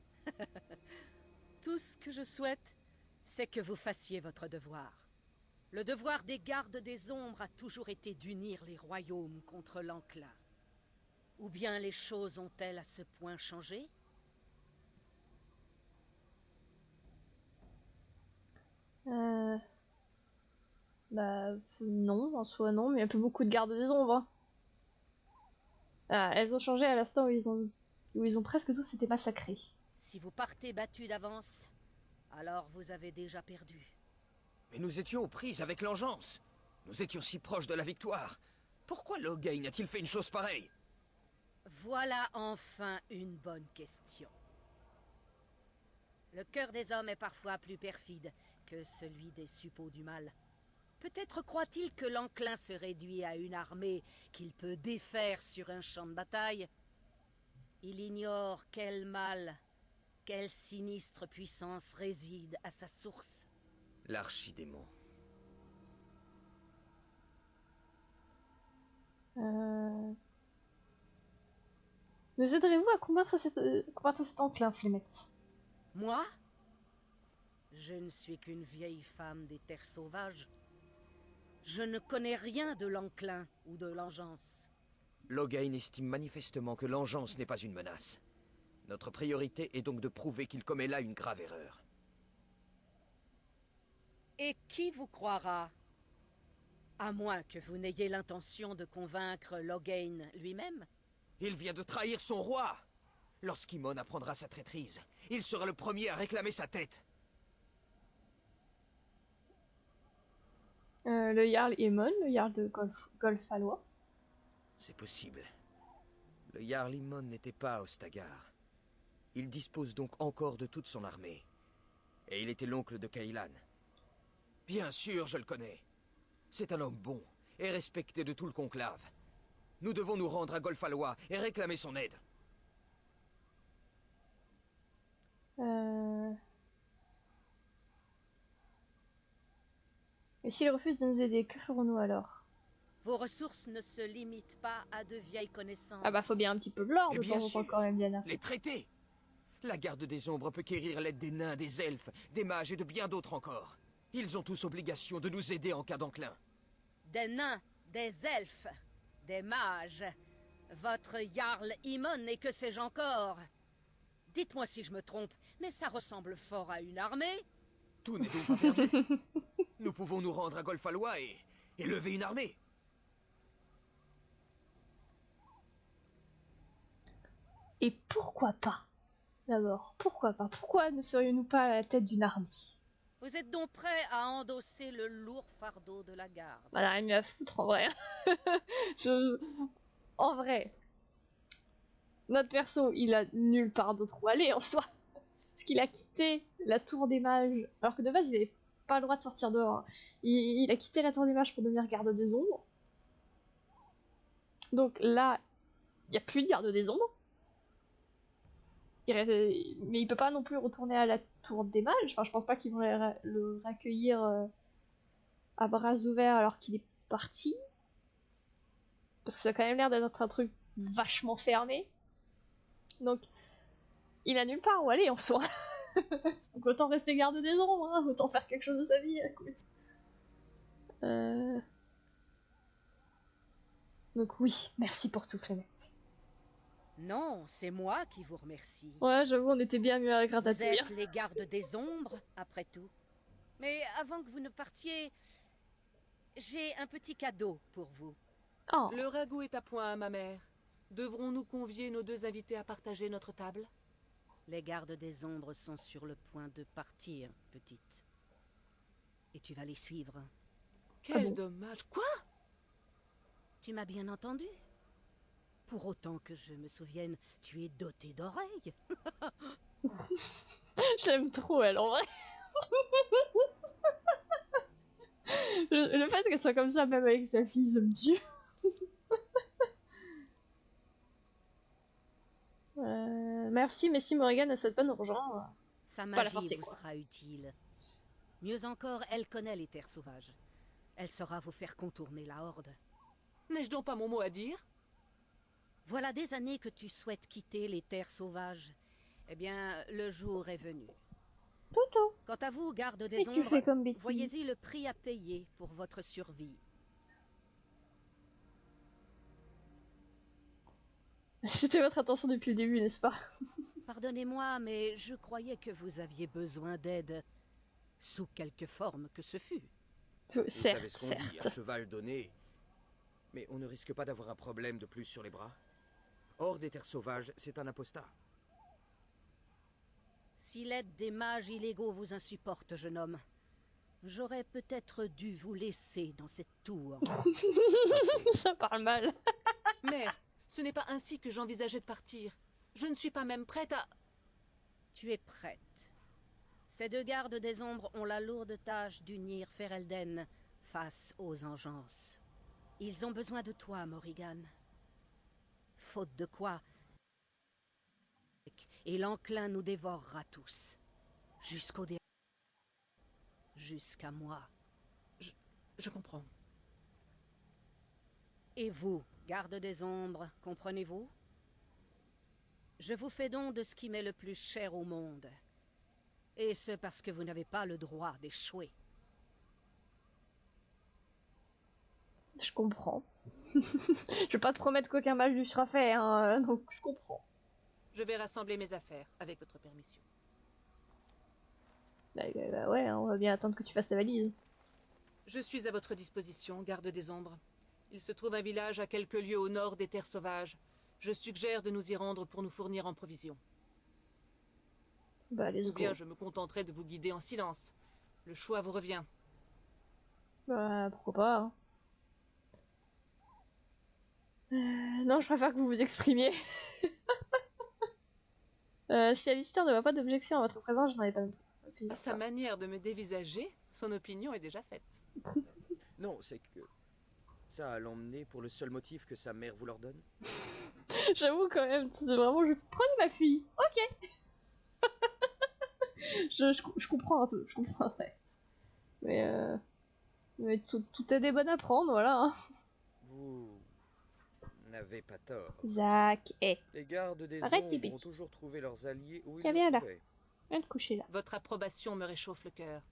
Tout ce que je souhaite, c'est que vous fassiez votre devoir. Le devoir des gardes des ombres a toujours été d'unir les royaumes contre l'enclin. Ou bien les choses ont-elles à ce point changé? Bah non, en soi non, mais il y a plus beaucoup de gardes des ombres. Hein. Ah, elles ont changé à l'instant où ils ont presque tous été massacrés. Si vous partez battus d'avance, alors vous avez déjà perdu. Mais nous étions aux prises avec l'engeance. Nous étions si proches de la victoire. Pourquoi Logain a-t-il fait une chose pareille? Voilà enfin une bonne question. Le cœur des hommes est parfois plus perfide que celui des suppôts du mal. Peut-être croit-il que l'enclin se réduit à une armée qu'il peut défaire sur un champ de bataille. Il ignore quel mal, quelle sinistre puissance réside à sa source. L'archidémon. Nous aiderez-vous à combattre cet enclin, Flemette? Moi? Je ne suis qu'une vieille femme des terres sauvages. Je ne connais rien de l'enclin ou de l'engeance. Logain estime manifestement que l'engeance n'est pas une menace. Notre priorité est donc de prouver qu'il commet là une grave erreur. Et qui vous croira? À moins que vous n'ayez l'intention de convaincre Logain lui-même. Il vient de trahir son roi! Lorsqu'Imon apprendra sa traîtrise, il sera le premier à réclamer sa tête. Le Jarl Aemon, le Jarl de Golfalois. C'est possible. Le Jarl Imon n'était pas à Ostagar. Il dispose donc encore de toute son armée. Et il était l'oncle de Cailan. Bien sûr, je le connais. C'est un homme bon et respecté de tout le conclave. Nous devons nous rendre à Golfalois et réclamer son aide. Et s'il refuse de nous aider, que ferons-nous alors? Vos ressources ne se limitent pas à de vieilles connaissances. Ah bah faut bien un petit peu de l'or Et de bien temps en temps sûr, quand même, Diana. les traités. La garde des ombres peut quérir l'aide des nains, des elfes, des mages et de bien d'autres encore. Ils ont tous obligation de nous aider en cas d'enclin. Des nains, des elfes, des mages. Votre Jarl Imon et que sais-je encore? Dites-moi si je me trompe, mais ça ressemble fort à une armée. Tout n'est donc pas perdu. Nous pouvons nous rendre à Golfalois et lever une armée. Et pourquoi pas? D'abord, pourquoi pas? Pourquoi ne serions-nous pas à la tête d'une armée? Vous êtes donc prêt à endosser le lourd fardeau de la garde? On a rien mieux à foutre en vrai. En vrai, notre perso, il a nulle part d'autre où aller en soi. Parce qu'il a quitté la tour des mages, alors que de base il avait pas le droit de sortir dehors. Hein. Il a quitté la tour des mages pour devenir garde des ombres. Donc là, il n'y a plus de garde des ombres. Mais il peut pas non plus retourner à la tour des mages. Enfin, je pense pas qu'ils vont le raccueillir à bras ouverts alors qu'il est parti. Parce que ça a quand même l'air d'être un truc vachement fermé. Donc, il a nulle part où aller en soi. Donc autant rester garde des ombres, hein. Autant faire quelque chose de sa vie, écoute. Donc oui, merci pour tout, Flemette. Non, c'est moi qui vous remercie. Ouais, j'avoue, on était bien mieux avec Vous Ratatouille. êtes les gardes des ombres, après tout. Mais avant que vous ne partiez, j'ai un petit cadeau pour vous. Oh, Le ragoût est à point, ma mère. Devrons-nous convier nos deux invités à partager notre table? Les gardes des ombres sont sur le point de partir, petite. Et tu vas les suivre. Quel bon dommage. Quoi? Tu m'as bien entendu? Pour autant que je me souvienne, tu es dotée d'oreilles. j'aime trop elle en vrai. Le fait qu'elle soit comme ça, même avec sa fille, ça me tue. Merci, mais si Morrigan ne souhaite pas nous rejoindre. Sa Pas la magie forcer, vous quoi. sera utile. Mieux encore, elle connaît les terres sauvages. Elle saura vous faire contourner la horde. N'ai-je donc pas mon mot à dire? Voilà des années que tu souhaites quitter les terres sauvages. Eh bien, le jour est venu. Toto. Quant à vous, garde Et des tu fais ombres, comme bêtise. voyez-y le prix à payer pour votre survie. C'était votre intention depuis le début, n'est-ce pas? Pardonnez-moi, mais je croyais que vous aviez besoin d'aide. Sous quelque forme que ce fût. Vous savez Certes, ce qu'on dit, un certes. cheval donné. Mais on ne risque pas d'avoir un problème de plus sur les bras. Hors des terres sauvages, c'est un apostat. Si l'aide des mages illégaux vous insupporte, jeune homme, j'aurais peut-être dû vous laisser dans cette tour. Ça parle mal. Mère, ce n'est pas ainsi que j'envisageais de partir. Je ne suis pas même prête à... Tu es prête. Ces deux gardes des ombres ont la lourde tâche d'unir Ferelden face aux engeances. Ils ont besoin de toi, Morrigan. Faute de quoi, et l'enclin nous dévorera tous. Jusqu'au dernier. Jusqu'à moi. Je comprends. Et vous, garde des ombres, comprenez-vous? Je vous fais don de ce qui m'est le plus cher au monde. Et ce parce que vous n'avez pas le droit d'échouer. Je comprends. Je vais pas te promettre qu'aucun mal lui sera fait, hein, donc je comprends. Je vais rassembler mes affaires, avec votre permission. Bah ouais, hein, on va bien attendre que tu fasses ta valise. Je suis à votre disposition, garde des ombres. Il se trouve un village à quelques lieues au nord des terres sauvages. Je suggère de nous y rendre pour nous fournir en provisions. Bah let's Ou bien go. je me contenterai de vous guider en silence. Le choix vous revient. Bah pourquoi pas, hein. Non, je préfère que vous vous exprimiez. Si Alistair ne voit pas d'objection à votre présence, je n'en ai pas plus. À sa manière de me dévisager, son opinion est déjà faite. Non, c'est que... ça a l'emmener pour le seul motif que sa mère vous l'ordonne. J'avoue quand même, c'est vraiment juste prenez ma fille. Ok. je comprends un peu, je comprends après. Mais tout est des bonnes à prendre, voilà. Hein. Vous... n'avez pas tort. Zach, Les gardes des Arrête tes ombres ont bêtises. toujours trouvé leurs alliés où Tiens, ils viens le là. pouvaient. viens te coucher là. Votre approbation me réchauffe le cœur.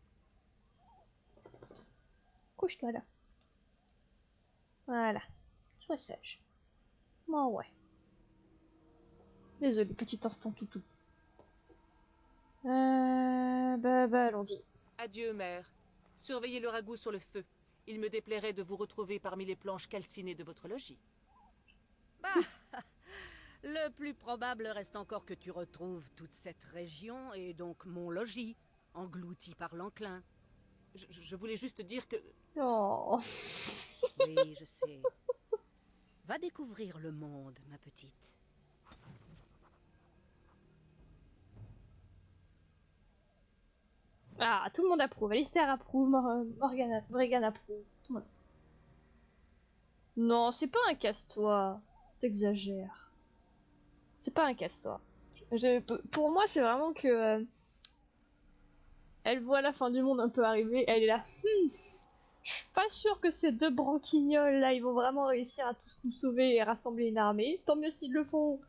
Couche-toi là. Voilà. Sois sage. Moi ouais. Désolé, petit instant toutou. Bah allons-y. Adieu, mère. Surveillez le ragoût sur le feu. Il me déplairait de vous retrouver parmi les planches calcinées de votre logis. Bah, le plus probable reste encore que tu retrouves toute cette région et donc mon logis, englouti par l'enclin. Je voulais juste dire que... Oh. Oui, je sais. Va découvrir le monde, ma petite. Ah, tout le monde approuve. Alistair approuve, Morrigan approuve. Tout le monde. Non, c'est pas un casse-toi. T'exagères. C'est pas un casse-toi. Pour moi, c'est vraiment que... elle voit la fin du monde un peu arriver. Elle est là. Je suis pas sûre que ces deux branquignoles là, ils vont vraiment réussir à tous nous sauver et rassembler une armée. Tant mieux s'ils le font.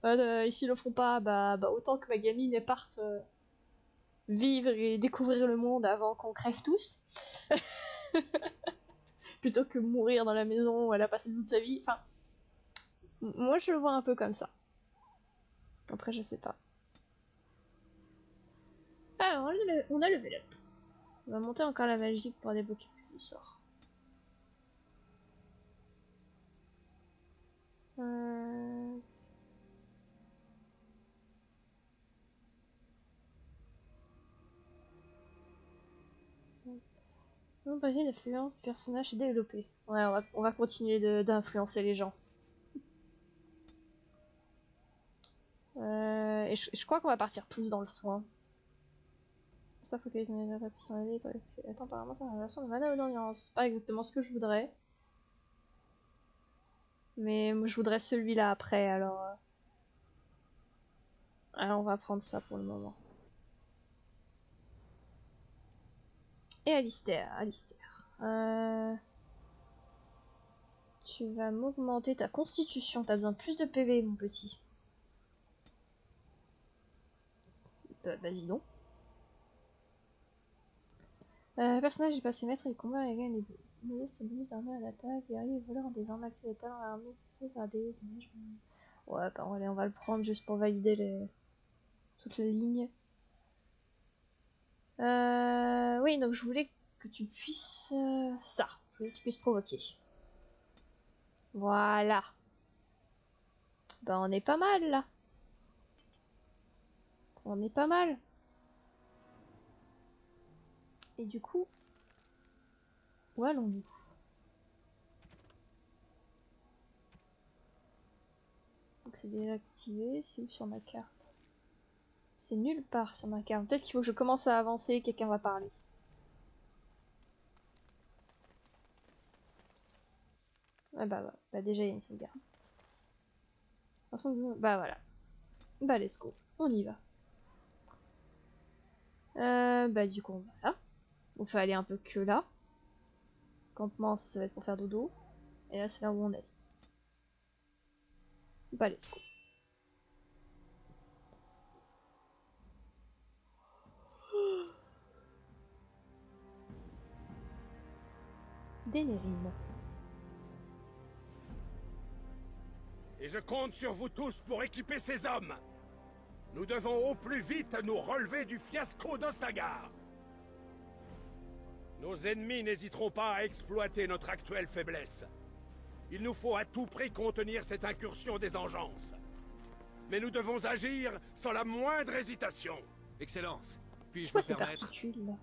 Et s'ils le font pas, bah autant que ma gamine elle parte vivre et découvrir le monde avant qu'on crève tous. Plutôt que mourir dans la maison où elle a passé toute sa vie. Enfin, moi je le vois un peu comme ça. Après, je sais pas. Alors, on a level up. On va monter encore la magie pour débloquer plus de sorts. On va passer d'influence du personnage et développer. Ouais, on va continuer d'influencer les gens. Et je crois qu'on va partir plus dans le soin. Ça focalise la répétition de quoi. Attends, apparemment, c'est la relation de mana ou d'ambiance. Pas exactement ce que je voudrais. Mais moi, je voudrais celui-là après, alors... Alors, on va prendre ça pour le moment. Et Alistair. Tu vas m'augmenter ta constitution. T'as besoin de plus de PV, mon petit. Bah, vas-y donc. Le personnage est passé maître et combat et gagne les modestes bonus d'armée à l'attaque. Guerrier et voleur ont désormais accès à des talents à l'armée dégradés. Ouais, bah allez, on va le prendre juste pour valider toutes les lignes. Oui, donc je voulais que tu puisses... ça. Je voulais que tu puisses provoquer. Voilà. Bah on est pas mal là. On est pas mal. Et du coup... Où allons-nous? Donc c'est déjà activé. C'est où sur ma carte? C'est nulle part sur ma carte. Peut-être qu'il faut que je commence à avancer, quelqu'un va parler. Ah bah déjà il y a une sauvegarde. Bah voilà. Bah let's go. On y va. Bah du coup voilà. Donc faut aller un peu que là. Campement ça va être pour faire dodo. Et là c'est là où on est. Bah let's go. Dénérine. Et je compte sur vous tous pour équiper ces hommes. Nous devons au plus vite nous relever du fiasco d'Ostagar. Nos ennemis n'hésiteront pas à exploiter notre actuelle faiblesse. Il nous faut à tout prix contenir cette incursion des Engeances. Mais nous devons agir sans la moindre hésitation. Excellence, C'est puis-je quoi me ces permettre... particules là?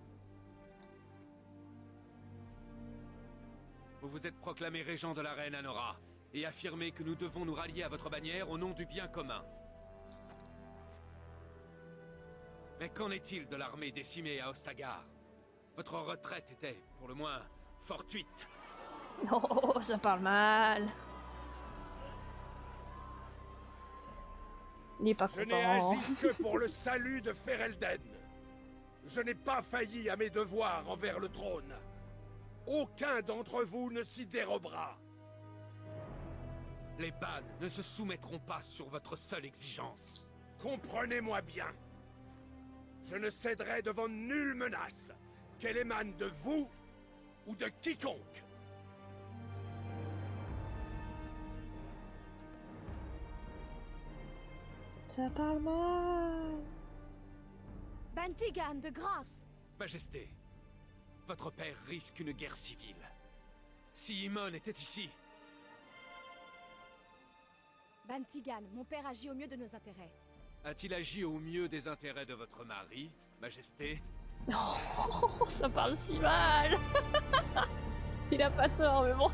Vous vous êtes proclamé régent de la reine Anora, et affirmé que nous devons nous rallier à votre bannière au nom du bien commun. Mais qu'en est-il de l'armée décimée à Ostagar? Votre retraite était, pour le moins, fortuite. Oh, ça parle mal. Il est pas Je n'ai content. agi que pour le salut de Ferelden. Je n'ai pas failli à mes devoirs envers le trône. Aucun d'entre vous ne s'y dérobera. Les Ban ne se soumettront pas sur votre seule exigence. Comprenez-moi bien. Je ne céderai devant nulle menace, qu'elle émane de vous ou de quiconque. Ça parle mal. Bantigan, de grâce! Majesté, votre père risque une guerre civile. Si Imon était ici... Bantigan, mon père agit au mieux de nos intérêts. A-t-il agi au mieux des intérêts de votre mari, Majesté? Oh, ça parle si mal. Il a pas tort, mais bon.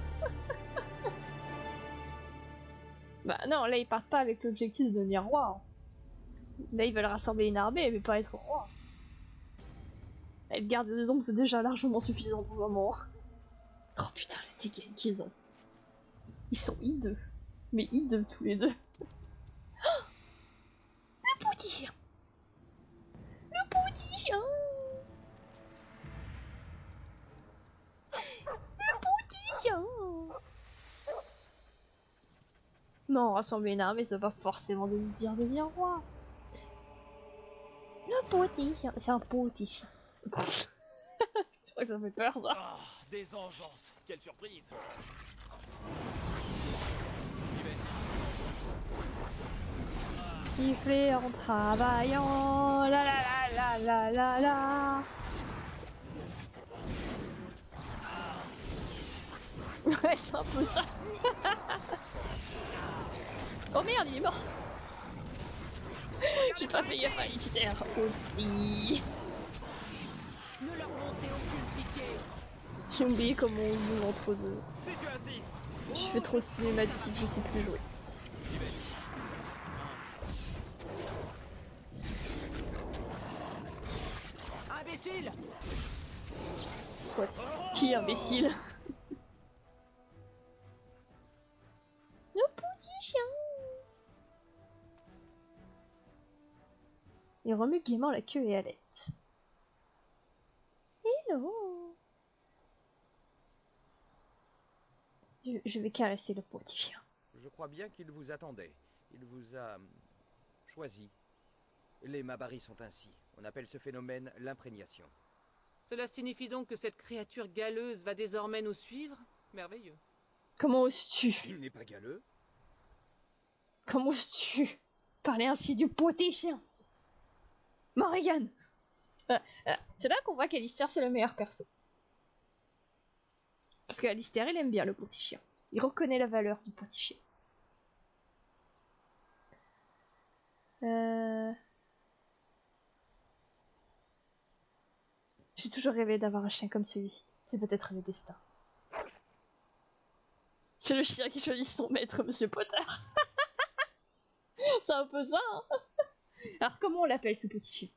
Bah non, là ils partent pas avec l'objectif de devenir roi. Là ils veulent rassembler une armée, mais pas être roi. Être garde des ombres, c'est déjà largement suffisant pour le moment. Oh putain, les dégâts qu'ils ont. Ils sont hideux. Mais hideux tous les deux. Oh, le petit chien. Le petit chien. Le petit chien. Non, rassembler une armée, ça va pas forcément dire devenir roi. Le petit chien. C'est un petit chien. Je crois que ça fait peur, ça. Ah, des engeances. Quelle surprise. Siffler en travaillant. La la la la la la. Ouais, c'est un peu ça. Oh merde, il est mort. J'ai pas fait gaffe à Lister. Oupsie. Ne leur montrez aucune pitié. J'ai oublié comment on joue entre deux. Si tu insistes. Je fais trop cinématique, je sais plus jouer. Imbécile! Quoi? Qui est imbécile? Le petit chien. Il remue gaiement la queue et halète. Hello. Je vais caresser le petit chien. Je crois bien qu'il vous attendait. Il vous a choisi. Les Mabari sont ainsi. On appelle ce phénomène l'imprégnation. Cela signifie donc que cette créature galeuse va désormais nous suivre? Merveilleux. Comment oses-tu? Il n'est pas galeux. Comment oses-tu parler ainsi du petit chien? Morrigan! C'est là qu'on voit qu'Alistair c'est le meilleur perso. Parce qu'Alistair il aime bien le petit chien. Il reconnaît la valeur du petit chien. J'ai toujours rêvé d'avoir un chien comme celui-ci. C'est peut-être le destin. C'est le chien qui choisit son maître, Monsieur Potter. C'est un peu ça, hein. Alors comment on l'appelle ce petit chien?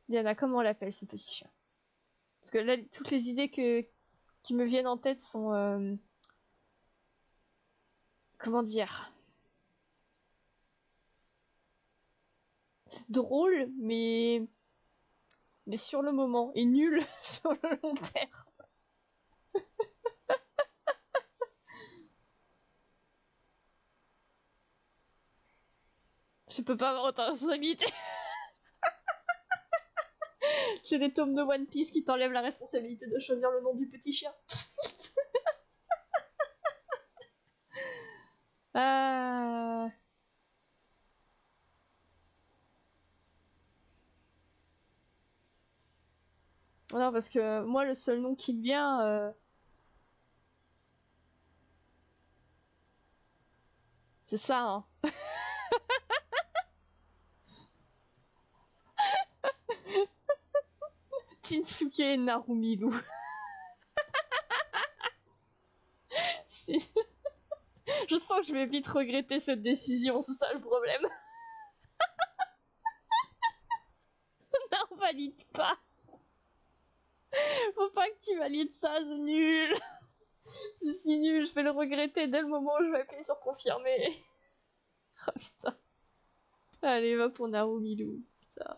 Diana, comment on l'appelle ce petit chien? Parce que là, toutes les idées qui me viennent en tête sont... comment dire? Drôles, mais sur le moment, et nul sur le long terme. Je peux pas avoir autant de responsabilité. C'est des tomes de One Piece qui t'enlèvent la responsabilité de choisir le nom du petit chien. Non, parce que moi, le seul nom qui me vient... c'est ça, hein. Tinsuke Narumilu. Je sens que je vais vite regretter cette décision, c'est ça le problème. Non, valide pas. Faut pas que tu valides ça, c'est nul. C'est si nul, je vais le regretter dès le moment où je vais appuyer sur confirmer. Oh putain. Allez, va pour Narumilu, putain.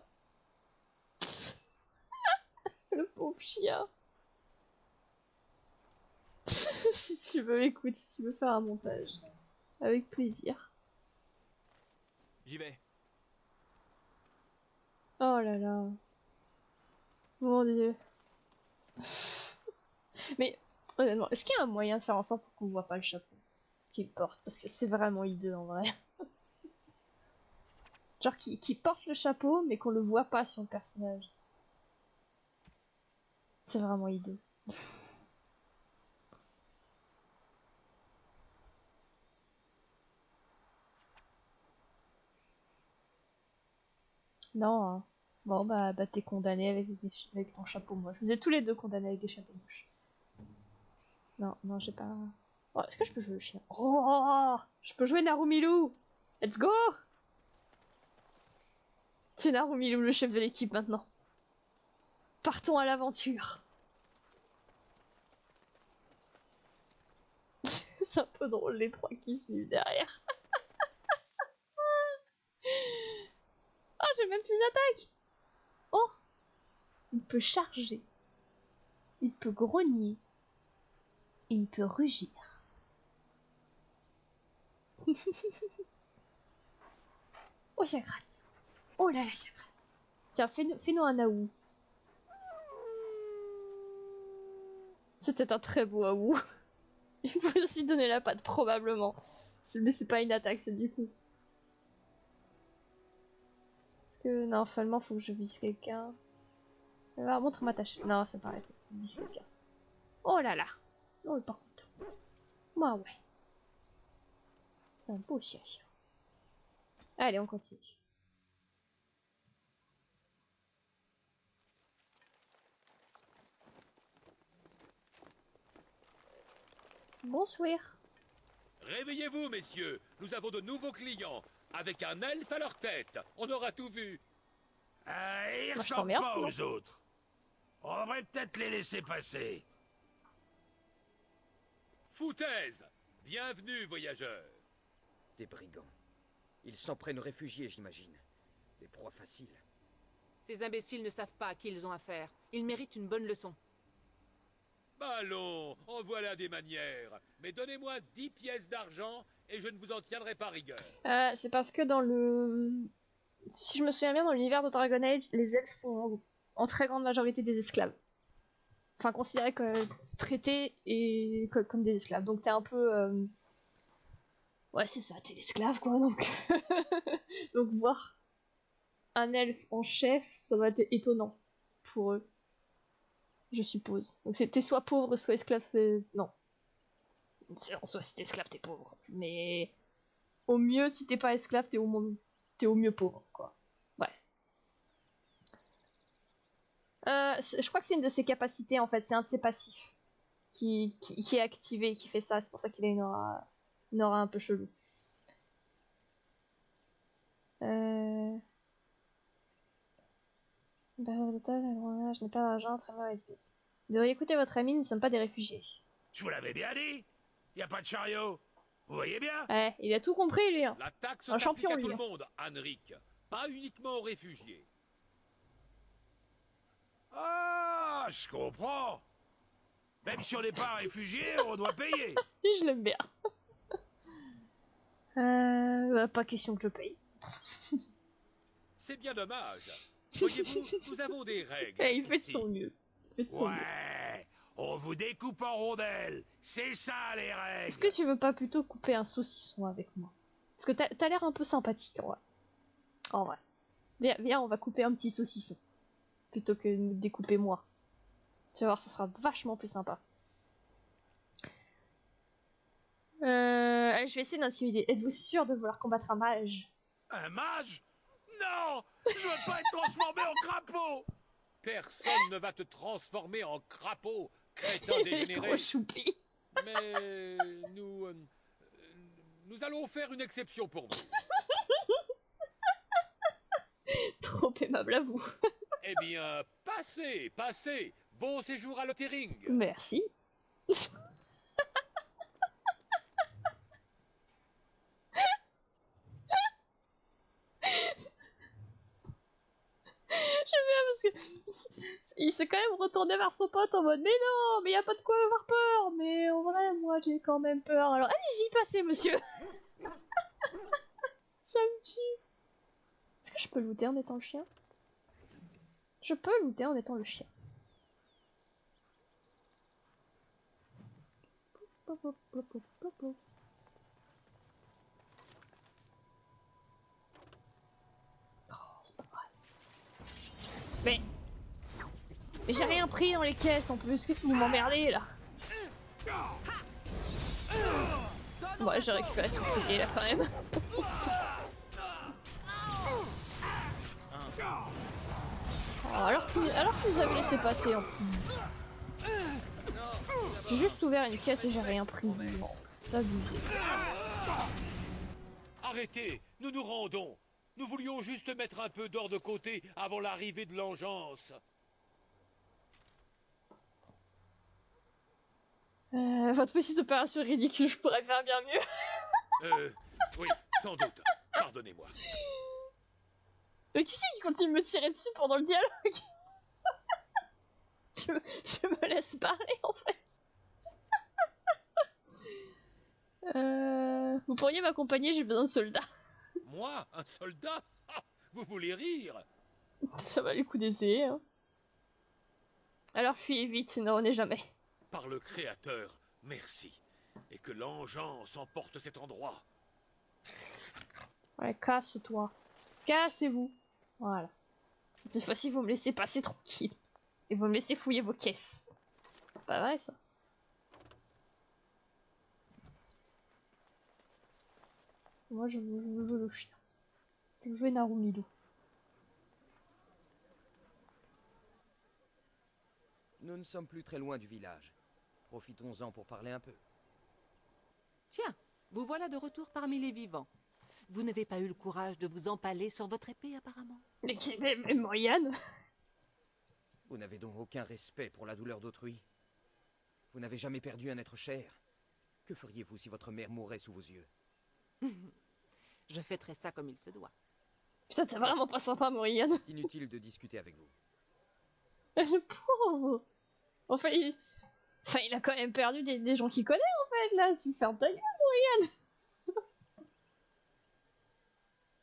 Le pauvre chien. Si tu veux, écoute, si tu veux faire un montage. Avec plaisir. J'y vais. Oh là là. Mon dieu. Mais, honnêtement, est-ce qu'il y a un moyen de faire en sorte qu'on voit pas le chapeau qu'il porte? Parce que c'est vraiment hideux en vrai. Genre qu'il porte le chapeau, mais qu'on le voit pas sur le personnage. C'est vraiment hideux. Non, hein. Bon, bah t'es condamné avec ton chapeau moche. Vous êtes tous les deux condamnés avec des chapeaux moches. Non, non, j'ai pas... Oh, est-ce que je peux jouer le chien? Oh, je peux jouer Narumilu. Let's go. C'est Narumilu le chef de l'équipe maintenant. Partons à l'aventure. C'est un peu drôle les trois qui suivent derrière. Oh, j'ai même ses attaques. Oh, il peut charger. Il peut grogner. Et il peut rugir. Oh, ça gratte. Oh là là, ça gratte. Tiens, fais-nous un Aou. C'était un très beau Aou. Il faut aussi donner la patte, probablement. Mais c'est pas une attaque, c'est du coup. Parce que, non, finalement, faut que je vise quelqu'un. Alors, montre-moi ta chaîne. Non, c'est pareil, faut que je vise quelqu'un. Oh là là. Oh, par contre. Moi, ouais. C'est un beau chien. Allez, on continue. Bonsoir. Réveillez-vous, messieurs. Nous avons de nouveaux clients. Avec un elfe à leur tête. On aura tout vu. Ils Moi, je ressemblent t'emmerde, pas sinon. aux autres. On devrait peut-être les laisser passer. Foutaise. Bienvenue, voyageurs. Des brigands. Ils s'en prennent aux réfugiés, j'imagine. Des proies faciles. Ces imbéciles ne savent pas à qui ils ont affaire. Ils méritent une bonne leçon. Allons, en voilà des manières. Mais donnez-moi 10 pièces d'argent et je ne vous en tiendrai pas rigueur. C'est parce que dans le... Si je me souviens bien, dans l'univers de Dragon Age, les elfes sont en très grande majorité des esclaves. Enfin, considérés comme traités et comme des esclaves. Donc t'es un peu... Ouais, c'est ça, t'es l'esclave, quoi, donc... donc voir un elfe en chef, ça doit être étonnant pour eux. Je suppose. Donc t'es soit pauvre, soit esclave, non. Soit si t'es esclave, t'es pauvre. Mais... Au mieux, si t'es pas esclave, t'es au mieux pauvre, quoi. Bref. Je crois que c'est une de ses capacités, en fait. C'est un de ses passifs qui est activé, qui fait ça. C'est pour ça qu'il a une aura un peu chelou. Je n'ai pas d'argent, très mauvaise vie. Vous devriez écouter votre ami, nous ne sommes pas des réfugiés. Je vous l'avais bien dit. Y a pas de chariot. Vous voyez bien? Ouais, il a tout compris, lui. Hein. La taxe Un s'applique champion, à lui. tout le monde, Henrik. Pas uniquement aux réfugiés. Ah, je comprends. Même si on n'est pas réfugié, on doit payer. Et je l'aime bien. Pas question que je paye. C'est bien dommage. Voyez-vous, nous avons des règles. Et il fait de ici. son mieux. Il fait de son mieux. Ouais, on vous découpe en rondelles. C'est ça les règles. Est-ce que tu veux pas plutôt couper un saucisson avec moi? Parce que t'as l'air un peu sympathique, en vrai. En vrai. Viens, on va couper un petit saucisson. Plutôt que de me découper moi. Tu vas voir, ça sera vachement plus sympa. Allez, je vais essayer d'intimider. Êtes-vous sûr de vouloir combattre un mage? Un mage? Non, je veux pas être transformé en crapaud. Personne ne va te transformer en crapaud, crétin Il est dégénéré. trop choupi. Mais nous allons faire une exception pour vous. Trop aimable à vous. Eh bien, passez. Bon séjour à Lothering. Merci. J'aime bien parce que il s'est quand même retourné vers son pote en mode mais non, mais y a pas de quoi avoir peur. Mais en vrai, moi j'ai quand même peur. Alors allez-y, passez, monsieur. Ça me tue. Est-ce que je peux looter en étant le chien? Je peux looter en étant le chien. Oh, c'est pas vrai. Mais j'ai rien pris dans les caisses en plus. Qu'est-ce que vous m'emmerdez là? Ouais, j'ai récupéré ce Satsuki là quand même. Oh, alors qu'il nous avait laissé passer en plus. J'ai juste ouvert une caisse et j'ai rien pris. Bon, ça abusé. Arrêtez, nous nous rendons. Nous voulions juste mettre un peu d'or de côté avant l'arrivée de l'engeance. Votre petite opération ridicule, je pourrais faire bien mieux. Oui, sans doute. Pardonnez-moi. Mais qui c'est qui continue de me tirer dessus pendant le dialogue? tu me laisses parler en fait. Vous pourriez m'accompagner, j'ai besoin de soldats. Moi, un soldat? Ah, vous voulez rire? Ça va les coups d'essai. Hein. Alors fuyez vite, ne revenez jamais. Par le Créateur, merci. Et que l'engeance emporte cet endroit. Ouais, casse-toi. Cassez-vous. Voilà. Cette fois-ci, vous me laissez passer tranquille. Et vous me laissez fouiller vos caisses. C'est pas vrai, ça. Moi, je veux jouer le chien. Je veux jouer Narumido. Nous ne sommes plus très loin du village. Profitons-en pour parler un peu. Tiens, vous voilà de retour parmi les vivants. Vous n'avez pas eu le courage de vous empaler sur votre épée, apparemment. Mais Morgane. Vous n'avez donc aucun respect pour la douleur d'autrui. Vous n'avez jamais perdu un être cher. Que feriez-vous si votre mère mourait sous vos yeux? Je fêterai ça comme il se doit. Putain, t'es vraiment pas sympa, Morrigan. Inutile de discuter avec vous. Le pauvre. Enfin, il a quand même perdu des gens qu'il connaît, en fait, là. Tu fermes ta gueule,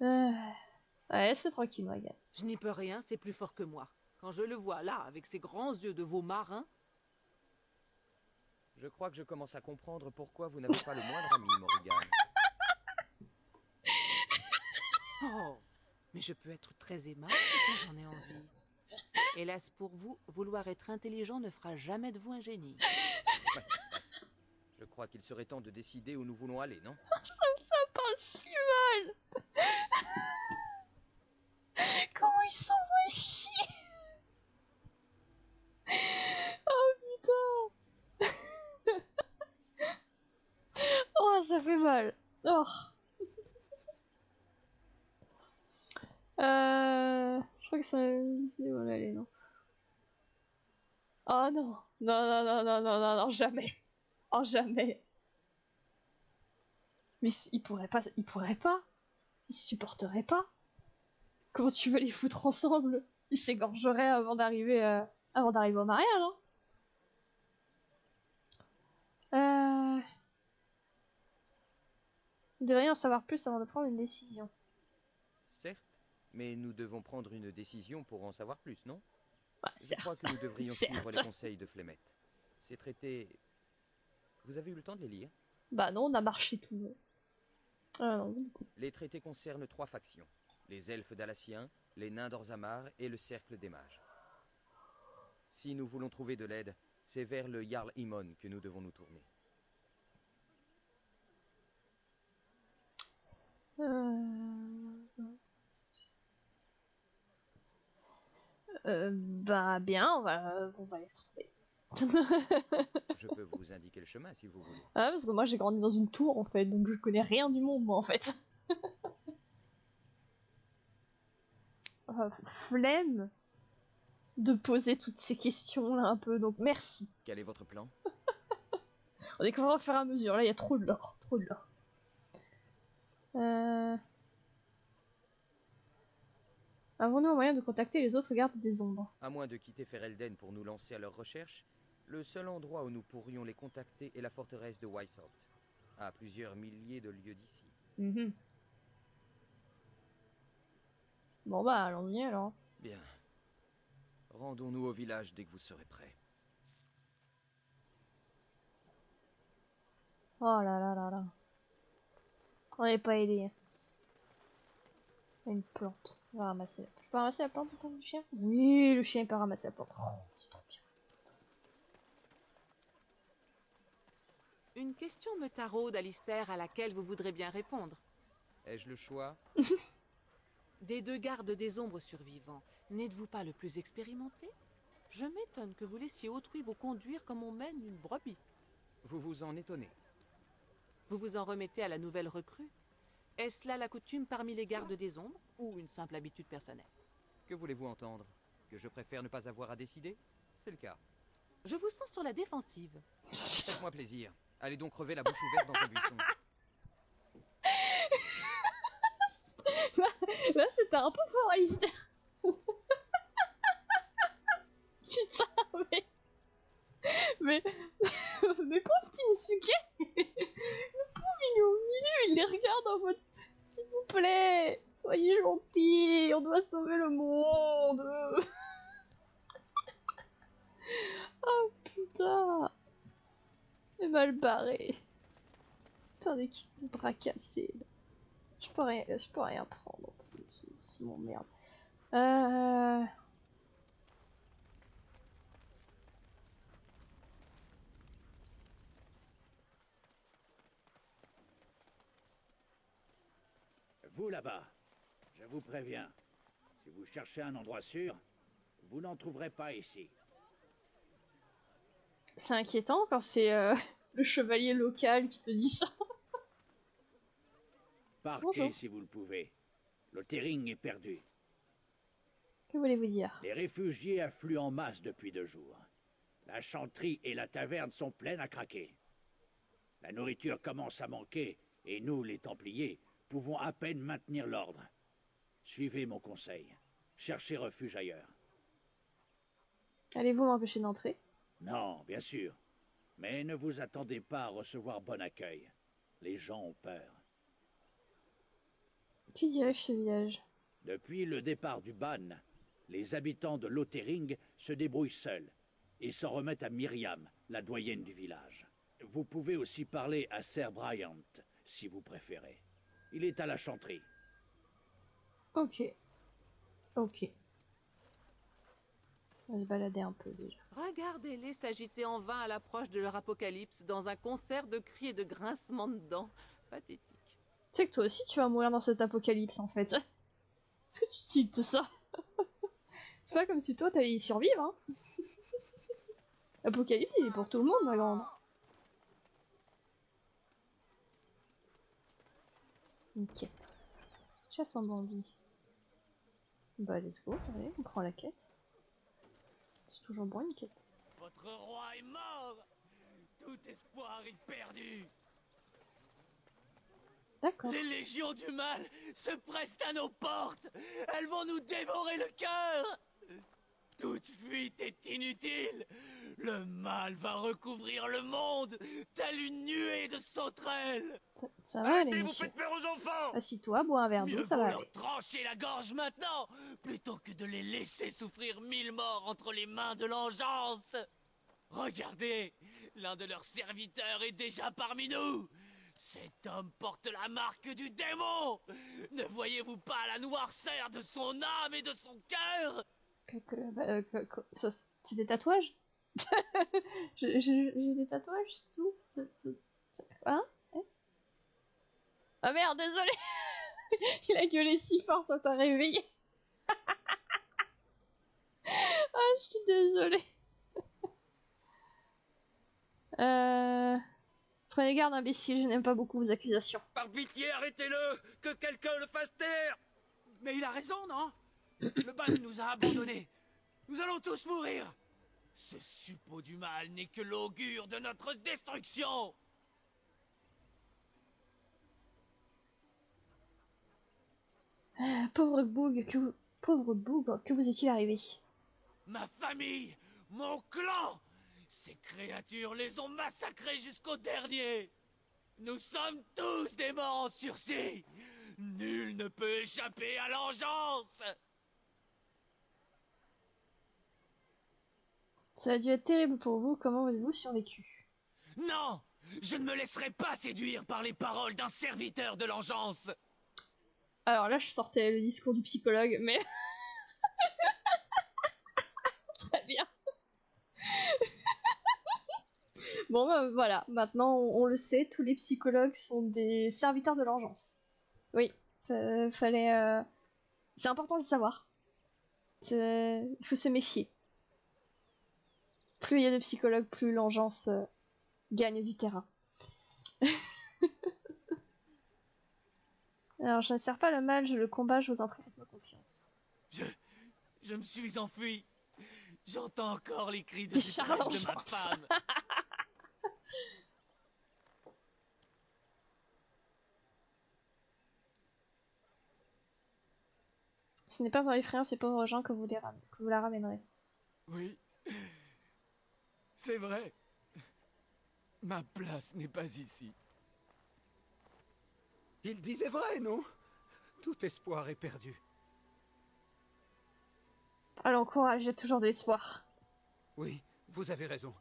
Morrigan. Ouais, c'est tranquille, Morrigan. Je n'y peux rien, c'est plus fort que moi. Quand je le vois là, avec ses grands yeux de veau marin... Je crois que je commence à comprendre pourquoi vous n'avez pas le moindre ami, Morrigan. Oh, mais je peux être très aimable quand j'en ai envie. Hélas pour vous, vouloir être intelligent ne fera jamais de vous un génie. Ouais. Je crois qu'il serait temps de décider où nous voulons aller, non? Ça parle si mal. Comment il s'envoie chier. Oh putain. Oh, ça fait mal. Oh. Je crois que c'est voilà, allez, non. Oh non. Non, non, non, non, non, non, non, jamais. Oh, jamais. Mais il pourrait pas, il se supporterait pas. Comment tu veux les foutre ensemble? Ils s'égorgeraient avant d'arriver en mariage, hein. Vous devriez en savoir plus avant de prendre une décision. Certes, mais nous devons prendre une décision pour en savoir plus, non? Ouais, Je crois que nous devrions suivre les conseils de Flemeth. Ces traités... Vous avez eu le temps de les lire? Bah non, on a marché tout le monde. Ah non, du coup. Les traités concernent 3 factions. Les elfes d'Alassien, les nains d'Orzammar et le cercle des mages. Si nous voulons trouver de l'aide, c'est vers le Jarl Imon que nous devons nous tourner. Bah bien, on va les trouver. Je peux vous indiquer le chemin si vous voulez. Ah, parce que moi j'ai grandi dans une tour en fait, donc je connais rien du monde moi en fait. Flemme de poser toutes ces questions là un peu, donc merci. Quel est votre plan? On découvrira au fur et à mesure, là il y a trop de l'or, trop de l'or. Avons-nous un moyen de contacter les autres gardes des ombres? À moins de quitter Ferelden pour nous lancer à leur recherche, le seul endroit où nous pourrions les contacter est la forteresse de Weishaupt, à plusieurs milliers de lieues d'ici. Bon bah allons-y alors. Bien. Rendons-nous au village dès que vous serez prêts. Oh là là là là. On n'est pas aidé. Une plante. On va ramasser. Je peux ramasser la plante en tant que chien? Oui, le chien peut ramasser la plante. Oh, c'est trop bien. Une question me taraude, Alistair, à laquelle vous voudrez bien répondre. Ai-je le choix? Des 2 gardes des ombres survivants, n'êtes-vous pas le plus expérimenté? Je m'étonne que vous laissiez autrui vous conduire comme on mène une brebis. Vous vous en étonnez. Vous vous en remettez à la nouvelle recrue? Est-ce là la coutume parmi les gardes des ombres, ou une simple habitude personnelle? Que voulez-vous entendre? Que je préfère ne pas avoir à décider? C'est le cas. Je vous sens sur la défensive. Faites-moi plaisir. Allez donc crever la bouche ouverte dans un buisson. Là c'était un peu fort, Alistair. Putain, mais pauvre Tinsuke. Le pauvre il est au milieu, il les regarde en mode s'il vous plaît, soyez gentils, on doit sauver le monde. Oh putain, c'est mal barré. Putain d'équipe de bras cassés. Je peux rien prendre en plus, c'est mon merde. Vous là-bas, je vous préviens, si vous cherchez un endroit sûr, vous n'en trouverez pas ici. C'est inquiétant quand c'est le chevalier local qui te dit ça. Partez Bonjour. si vous le pouvez. Le Tering est perdu. Que voulez-vous dire? Les réfugiés affluent en masse depuis 2 jours. La chanterie et la taverne sont pleines à craquer. La nourriture commence à manquer, et nous, les Templiers, pouvons à peine maintenir l'ordre. Suivez mon conseil. Cherchez refuge ailleurs. Allez-vous m'empêcher d'entrer? Non, bien sûr. Mais ne vous attendez pas à recevoir bon accueil. Les gens ont peur. Qui dirige ce village? Depuis le départ du ban, les habitants de Lothering se débrouillent seuls et s'en remettent à Myriam, la doyenne du village. Vous pouvez aussi parler à Ser Bryant, si vous préférez. Il est à la chanterie. Ok. Ok. On va se balader un peu déjà. Regardez-les s'agiter en vain à l'approche de leur apocalypse dans un concert de cris et de grincements de dents. Pathétique. Tu sais que toi aussi tu vas mourir dans cet apocalypse en fait. Est-ce que tu cites ça? C'est pas comme si toi t'allais y survivre, hein. L'apocalypse il est pour tout le monde, ma grande. Une quête. Chasse en bandit. Bah let's go, allez, on prend la quête. C'est toujours bon une quête. Votre roi est mort. Tout espoir est perdu. D'accord. Les légions du mal se pressent à nos portes. Elles vont nous dévorer le cœur. Toute fuite est inutile. Le mal va recouvrir le monde, telle une nuée de sauterelles. Ça va aller, Arrêtez, vous monsieur. faites peur aux enfants! Assis-toi, bois un verre d'eau, Mieux ça vaut va leur aller. trancher la gorge maintenant, plutôt que de les laisser souffrir 1000 morts entre les mains de l'engeance. Regardez, l'un de leurs serviteurs est déjà parmi nous. Cet homme porte la marque du démon. Ne voyez-vous pas la noirceur de son âme et de son cœur? C'est des tatouages? J'ai des tatouages, c'est tout. Hein? Ah merde, désolé. Il a gueulé si fort, ça t'a réveillé. Ah, je suis désolée. Prenez garde, imbécile, je n'aime pas beaucoup vos accusations. Par pitié, arrêtez-le! Que quelqu'un le fasse taire! Mais il a raison, non? Le ban nous a abandonnés. Nous allons tous mourir. Ce suppôt du mal n'est que l'augure de notre destruction. Pauvre bougre, que vous est-il arrivé? Ma famille, mon clan, ces créatures les ont massacrés jusqu'au dernier. Nous sommes tous des morts en sursis. Nul ne peut échapper à l'engeance. Ça a dû être terrible pour vous, comment avez-vous survécu? Non, je ne me laisserai pas séduire par les paroles d'un serviteur de l'engeance. Alors là, je sortais le discours du psychologue, mais... Très bien. Bon, bah, voilà, maintenant on le sait, tous les psychologues sont des serviteurs de l'engeance. Oui, fallait... C'est important de le savoir. Il faut se méfier. Plus il y a de psychologues, plus l'engeance gagne du terrain. Alors, je ne sers pas le mal, je le combat, je vous en prie, faites-moi confiance. Je me suis enfui. J'entends encore les cris de Des détresse Charles de ma Engeance. femme. Ce n'est pas en effrayant ces pauvres gens que vous la ramènerez. Oui, c'est vrai. Ma place n'est pas ici. Il disait vrai, non? Tout espoir est perdu. Allons, courage, j'ai toujours de l'espoir. Oui, vous avez raison.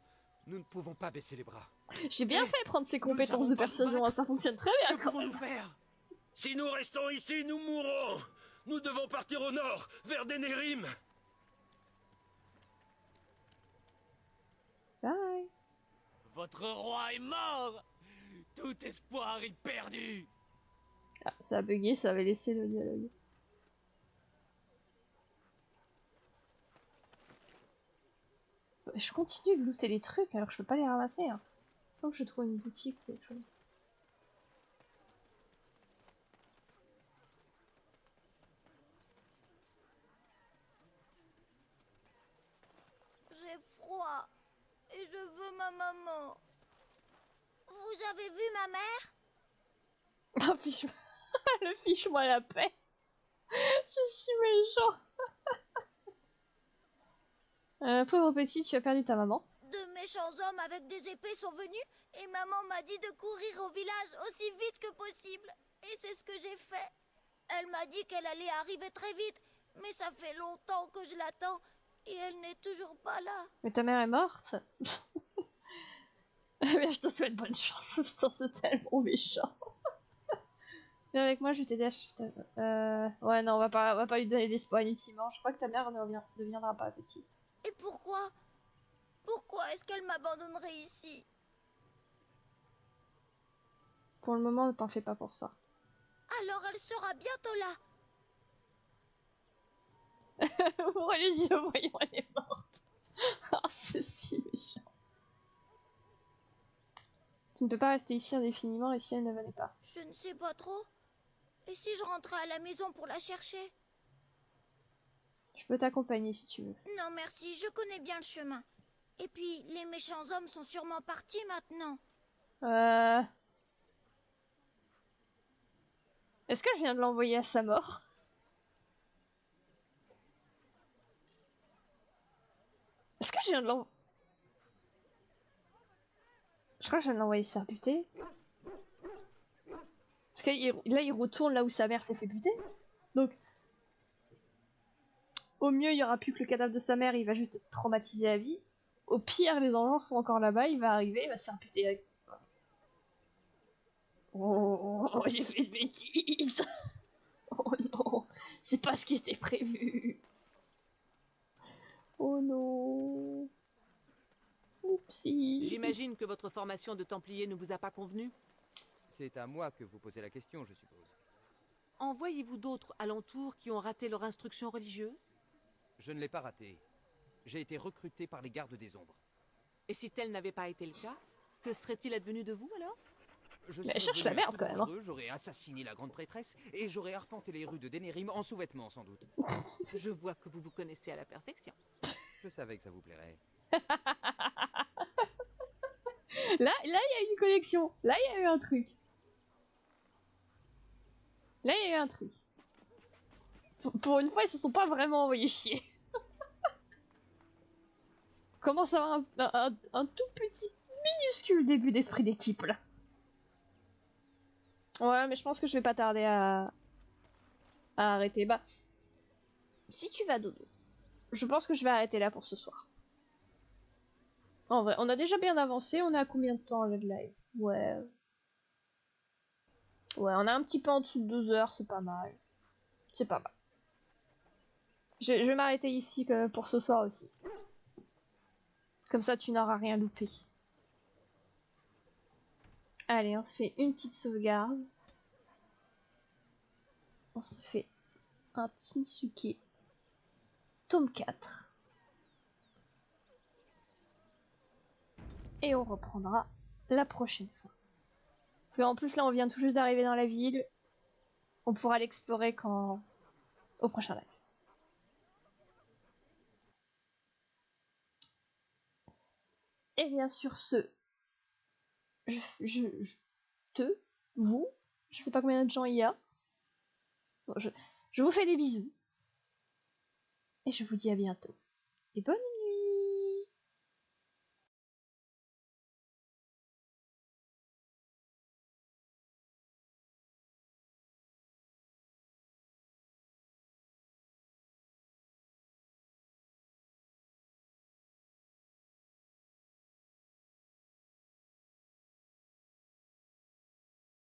Nous ne pouvons pas baisser les bras. J'ai bien fait prendre ces compétences savons de pas persuasion, combattre. ça fonctionne très bien Que quand pouvons-nous même. faire? Si nous restons ici, nous mourrons! Nous devons partir au nord, vers Denerim! Bye. Votre roi est mort. Tout espoir est perdu. Ah, ça a bugué, ça avait laissé le dialogue. Je continue de looter les trucs alors que je peux pas les ramasser. Hein. Faut que je trouve une boutique ou quelque chose. J'ai froid et je veux ma maman. Vous avez vu ma mère? Oh, fiche-moi le fiche-moi la paix. C'est si méchant. Pauvre petit, tu as perdu ta maman. De méchants hommes avec des épées sont venus et maman m'a dit de courir au village aussi vite que possible. Et c'est ce que j'ai fait. Elle m'a dit qu'elle allait arriver très vite, mais ça fait longtemps que je l'attends et elle n'est toujours pas là. Mais ta mère est morte. Mais je te souhaite bonne chance. Putain, c'est tellement méchant. Viens avec moi, je vais t'aider à... Ouais, non, on va pas lui donner d'espoir inutilement. Je crois que ta mère ne viendra pas, petit. Et pourquoi? Pourquoi est-ce qu'elle m'abandonnerait ici? Pour le moment, ne t'en fais pas pour ça. Alors elle sera bientôt là. Ouvre les yeux, voyons, elle est morte. Ah, c'est si méchant. Tu ne peux pas rester ici indéfiniment et si elle ne venait pas. Je ne sais pas trop. Et si je rentrais à la maison pour la chercher? Je peux t'accompagner si tu veux. Non merci, je connais bien le chemin. Et puis, les méchants hommes sont sûrement partis maintenant. Est-ce que je viens de l'envoyer à sa mort? Est-ce que je viens de l'envoyer... Je crois que je viens de l'envoyer se faire buter. Parce que là, il retourne là où sa mère s'est fait buter. Donc, au mieux, il y aura plus que le cadavre de sa mère, il va juste être traumatisé à vie. Au pire, les enfants sont encore là-bas, il va arriver, il va se faire buter avec... Oh, j'ai fait une bêtise. Oh non, c'est pas ce qui était prévu. Oh non. Oupsie. J'imagine que votre formation de Templier ne vous a pas convenu. C'est à moi que vous posez la question, je suppose. En voyez-vous d'autres alentours qui ont raté leur instruction religieuse? Je ne l'ai pas raté. J'ai été recruté par les gardes des ombres. Et si tel n'avait pas été le cas, que serait-il advenu de vous alors? Mais elle cherche la merde quand même. Hein. J'aurais assassiné la grande prêtresse et j'aurais arpenté les rues de Denerim en sous-vêtements sans doute. Je vois que vous vous connaissez à la perfection. Je savais que ça vous plairait. Là, il y a une connexion. Là, il y a eu un truc. Là, il y a eu un truc. Pour une fois, ils se sont pas vraiment envoyés chier. Commence à avoir un tout petit minuscule début d'esprit d'équipe là. Ouais, mais je pense que je vais pas tarder à arrêter. Bah, si tu vas dodo, je pense que je vais arrêter là pour ce soir. En vrai, on a déjà bien avancé. On est à combien de temps là de live? Ouais. Ouais, on a un petit peu en dessous de 2 heures, c'est pas mal. C'est pas mal. Je vais m'arrêter ici pour ce soir aussi. Comme ça, tu n'auras rien loupé. Allez, on se fait une petite sauvegarde. On se fait un Tinsuke. Tome 4. Et on reprendra la prochaine fois. Parce qu'en plus, là, on vient tout juste d'arriver dans la ville. On pourra l'explorer au prochain live. Et bien sur ce, vous, je sais pas combien de gens il y a. Bon, je vous fais des bisous. Et je vous dis à bientôt. Et bonne nuit.